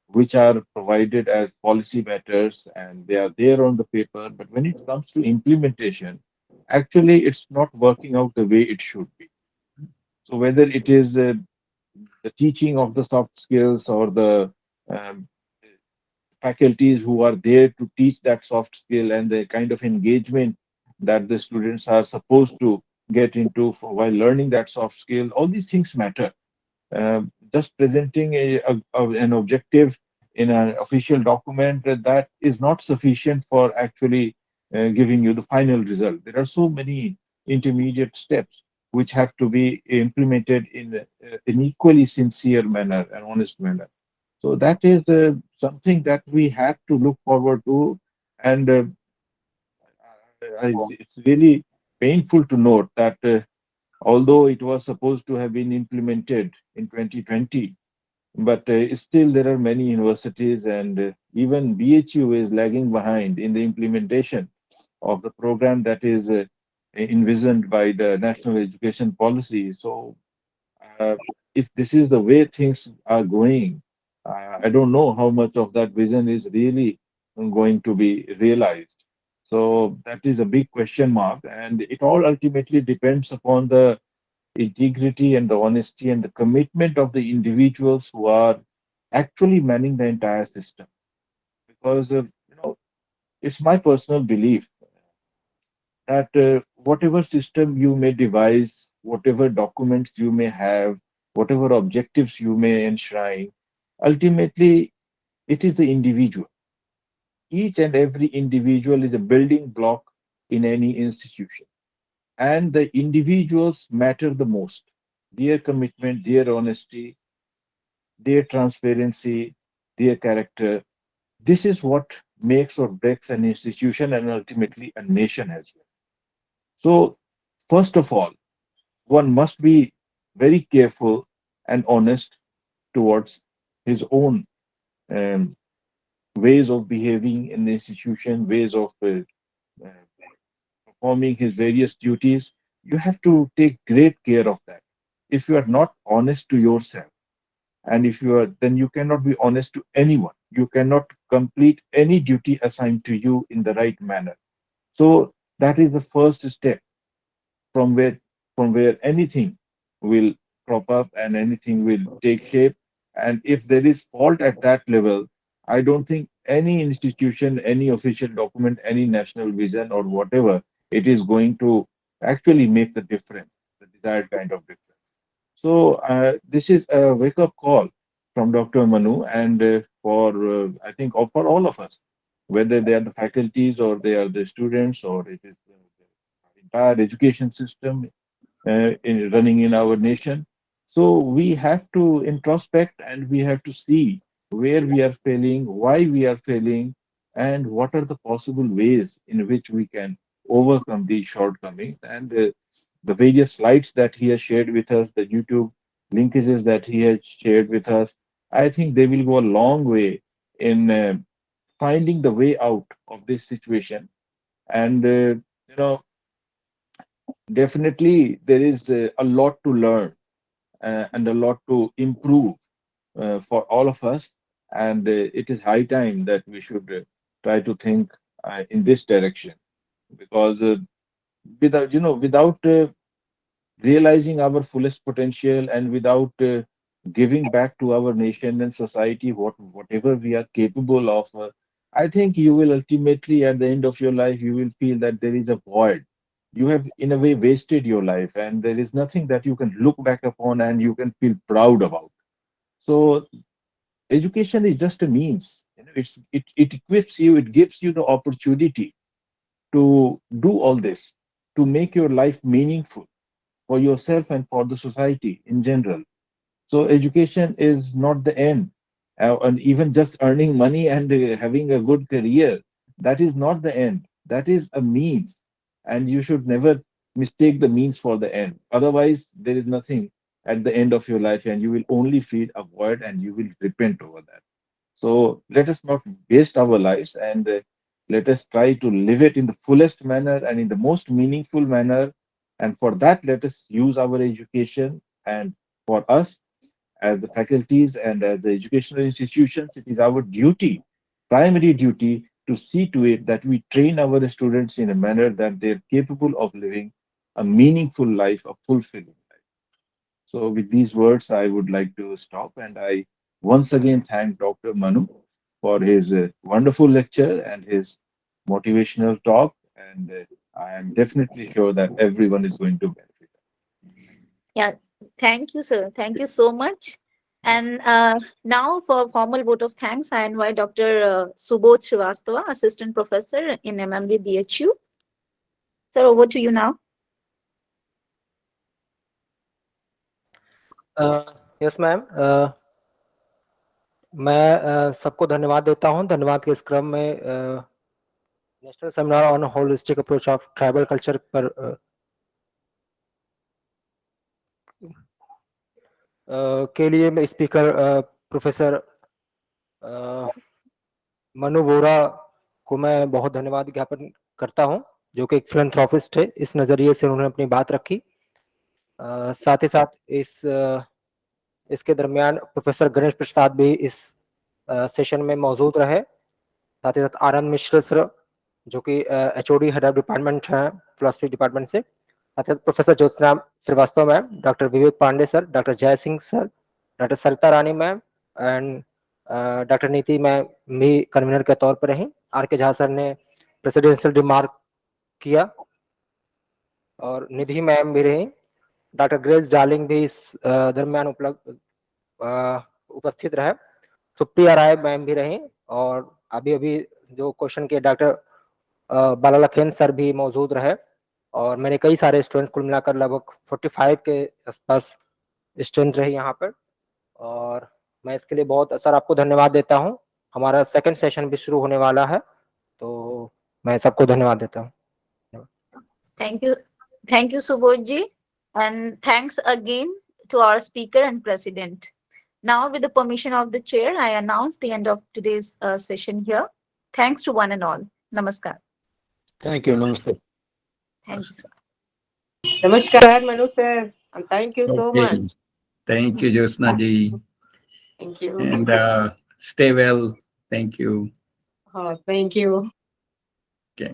which are provided as policy matters, and they are there on the paper, but when it comes to implementation, actually it's not working out the way it should be. So whether it is the teaching of the soft skills, or the um, faculties who are there to teach that soft skill, and the kind of engagement that the students are supposed to get into while learning that soft skill, all these things matter. Just presenting an objective in an official document, that is not sufficient for actually giving you the final result. There are so many intermediate steps which have to be implemented in an equally sincere manner and honest manner. So that is something that we have to look forward to. And it's really painful to note that although it was supposed to have been implemented in 2020, but still there are many universities and even BHU is lagging behind in the implementation of the program that is envisioned by the National Education Policy. So uh, if this is the way things are going, I don't know how much of that vision is really going to be realized. So that is a big question mark, and it all ultimately depends upon the integrity and the honesty and the commitment of the individuals who are actually manning the entire system. Because it's my personal belief that whatever system you may devise, whatever documents you may have, whatever objectives you may enshrine, ultimately it is the individual. Each and every individual is a building block in any institution. And the individuals matter the most. Their commitment, their honesty, their transparency, their character. This is what makes or breaks an institution and ultimately a nation as well. So, first of all, one must be very careful and honest towards his own um, ways of behaving in the institution, ways of uh, performing his various duties. You have to take great care of that. If you are not honest to yourself, and if you are, then you cannot be honest to anyone. You cannot complete any duty assigned to you in the right manner. So that is the first step from where anything will crop up and anything will take shape. And if there is fault at that level, I don't think any institution, any official document, any national vision or whatever, it is going to actually make the difference, the desired kind of difference. So this is a wake-up call from Dr. Manu, and for I think for all of us, whether they are the faculties or they are the students or it is the entire education system running in our nation. So we have to introspect and we have to see where we are failing, why we are failing, and what are the possible ways in which we can overcome these shortcomings. And the various slides that he has shared with us, the YouTube linkages that he has shared with us, I think they will go a long way in finding the way out of this situation. And definitely there is a lot to learn and a lot to improve for all of us. And it is high time that we should try to think in this direction because without realizing our fullest potential and without giving back to our nation and society whatever we are capable of, I think you will ultimately, at the end of your life, you will feel that there is a void. You have, in a way, wasted your life, and there is nothing that you can look back upon and you can feel proud about. So, education is just a means. It equips you, it gives you the opportunity to do all this, to make your life meaningful for yourself and for the society in general. So education is not the end. And even just earning money and having a good career, that is not the end. That is a means. And you should never mistake the means for the end. Otherwise, there is nothing at the end of your life, and you will only feel a void and you will repent over that. So let us not waste our lives and let us try to live it in the fullest manner and in the most meaningful manner. And for that, let us use our education. And for us, as the faculties and as the educational institutions, it is our duty, primary duty, to see to it that we train our students in a manner that they're capable of living a meaningful life, a fulfilling life. So, with these words, I would like to stop and I once again thank Dr. Manu for his wonderful lecture and his motivational talk. And I am definitely sure that everyone is going to benefit. Yeah, thank you, sir. Thank you so much. And now for formal vote of thanks, I invite Dr. Subodh Srivastava, Assistant Professor in MMV BHU. Sir, over to you now. Yes, ma'am. मैं सबको धन्यवाद देता हूं। धन्यवाद के इस क्रम में national seminar on holistic approach of tribal culture पर के लिए मैं स्पीकर प्रोफेसर मनु वोरा को मैं बहुत धन्यवाद ज्ञापन करता हूं, जो कि एक फिलैंथ्रोपिस्ट है। इस नजरिए से उन्होंने अपनी बात रखी। साथ ही साथ इसके दरमियान प्रोफेसर गणेश प्रसाद भी इस सेशन में मौजूद रहे। साथ ही साथ आनंद मिश्र सर, जो कि एचओडी हेड ऑफ डिपार्टमेंट है फिलोसफी डिपार्टमेंट से। साथ ही professor Jyotsna Srivastava ma'am, doctor Vivek Pandey sir, doctor Jay Singh sir, doctor Sarita Rani ma'am and doctor Niti ma'am भी कन्वीनर के तौर पर रही। आर के झा सर ने प्रेसिडेंशियल रिमार्क किया और निधि मैम भी रही। डॉक्टर ग्रेस डार्लिंग भी इस दरमियान उपस्थित रहे। सुप्रिया राय मैम भी रही और अभी जो क्वेश्चन किए डॉक्टर बालालखेन सर भी मौजूद रहे। और मेरे कई सारे स्टूडेंट्स कुल मिलाकर लगभग 45 के आसपास स्टूडेंट रहे यहाँ पर। और मैं इसके लिए बहुत सर आपको धन्यवाद देता हूँ। हमारा सेकंड सेशन भी शुरू होने वाला है, तो मैं सबको धन्यवाद देता हूँ। Thank you, Subodh ji, and thanks again to our speaker and president. Now, with the permission of the chair, I announce the end of today's session here. Thanks to one and all. Namaskar. Thank you. Namaste. Thanks. Namaskar, Manu sir. And thank you so Okay. much. Thank you, Jyotsna ji. Thank you. And stay well. Thank you. Oh, thank you. Okay.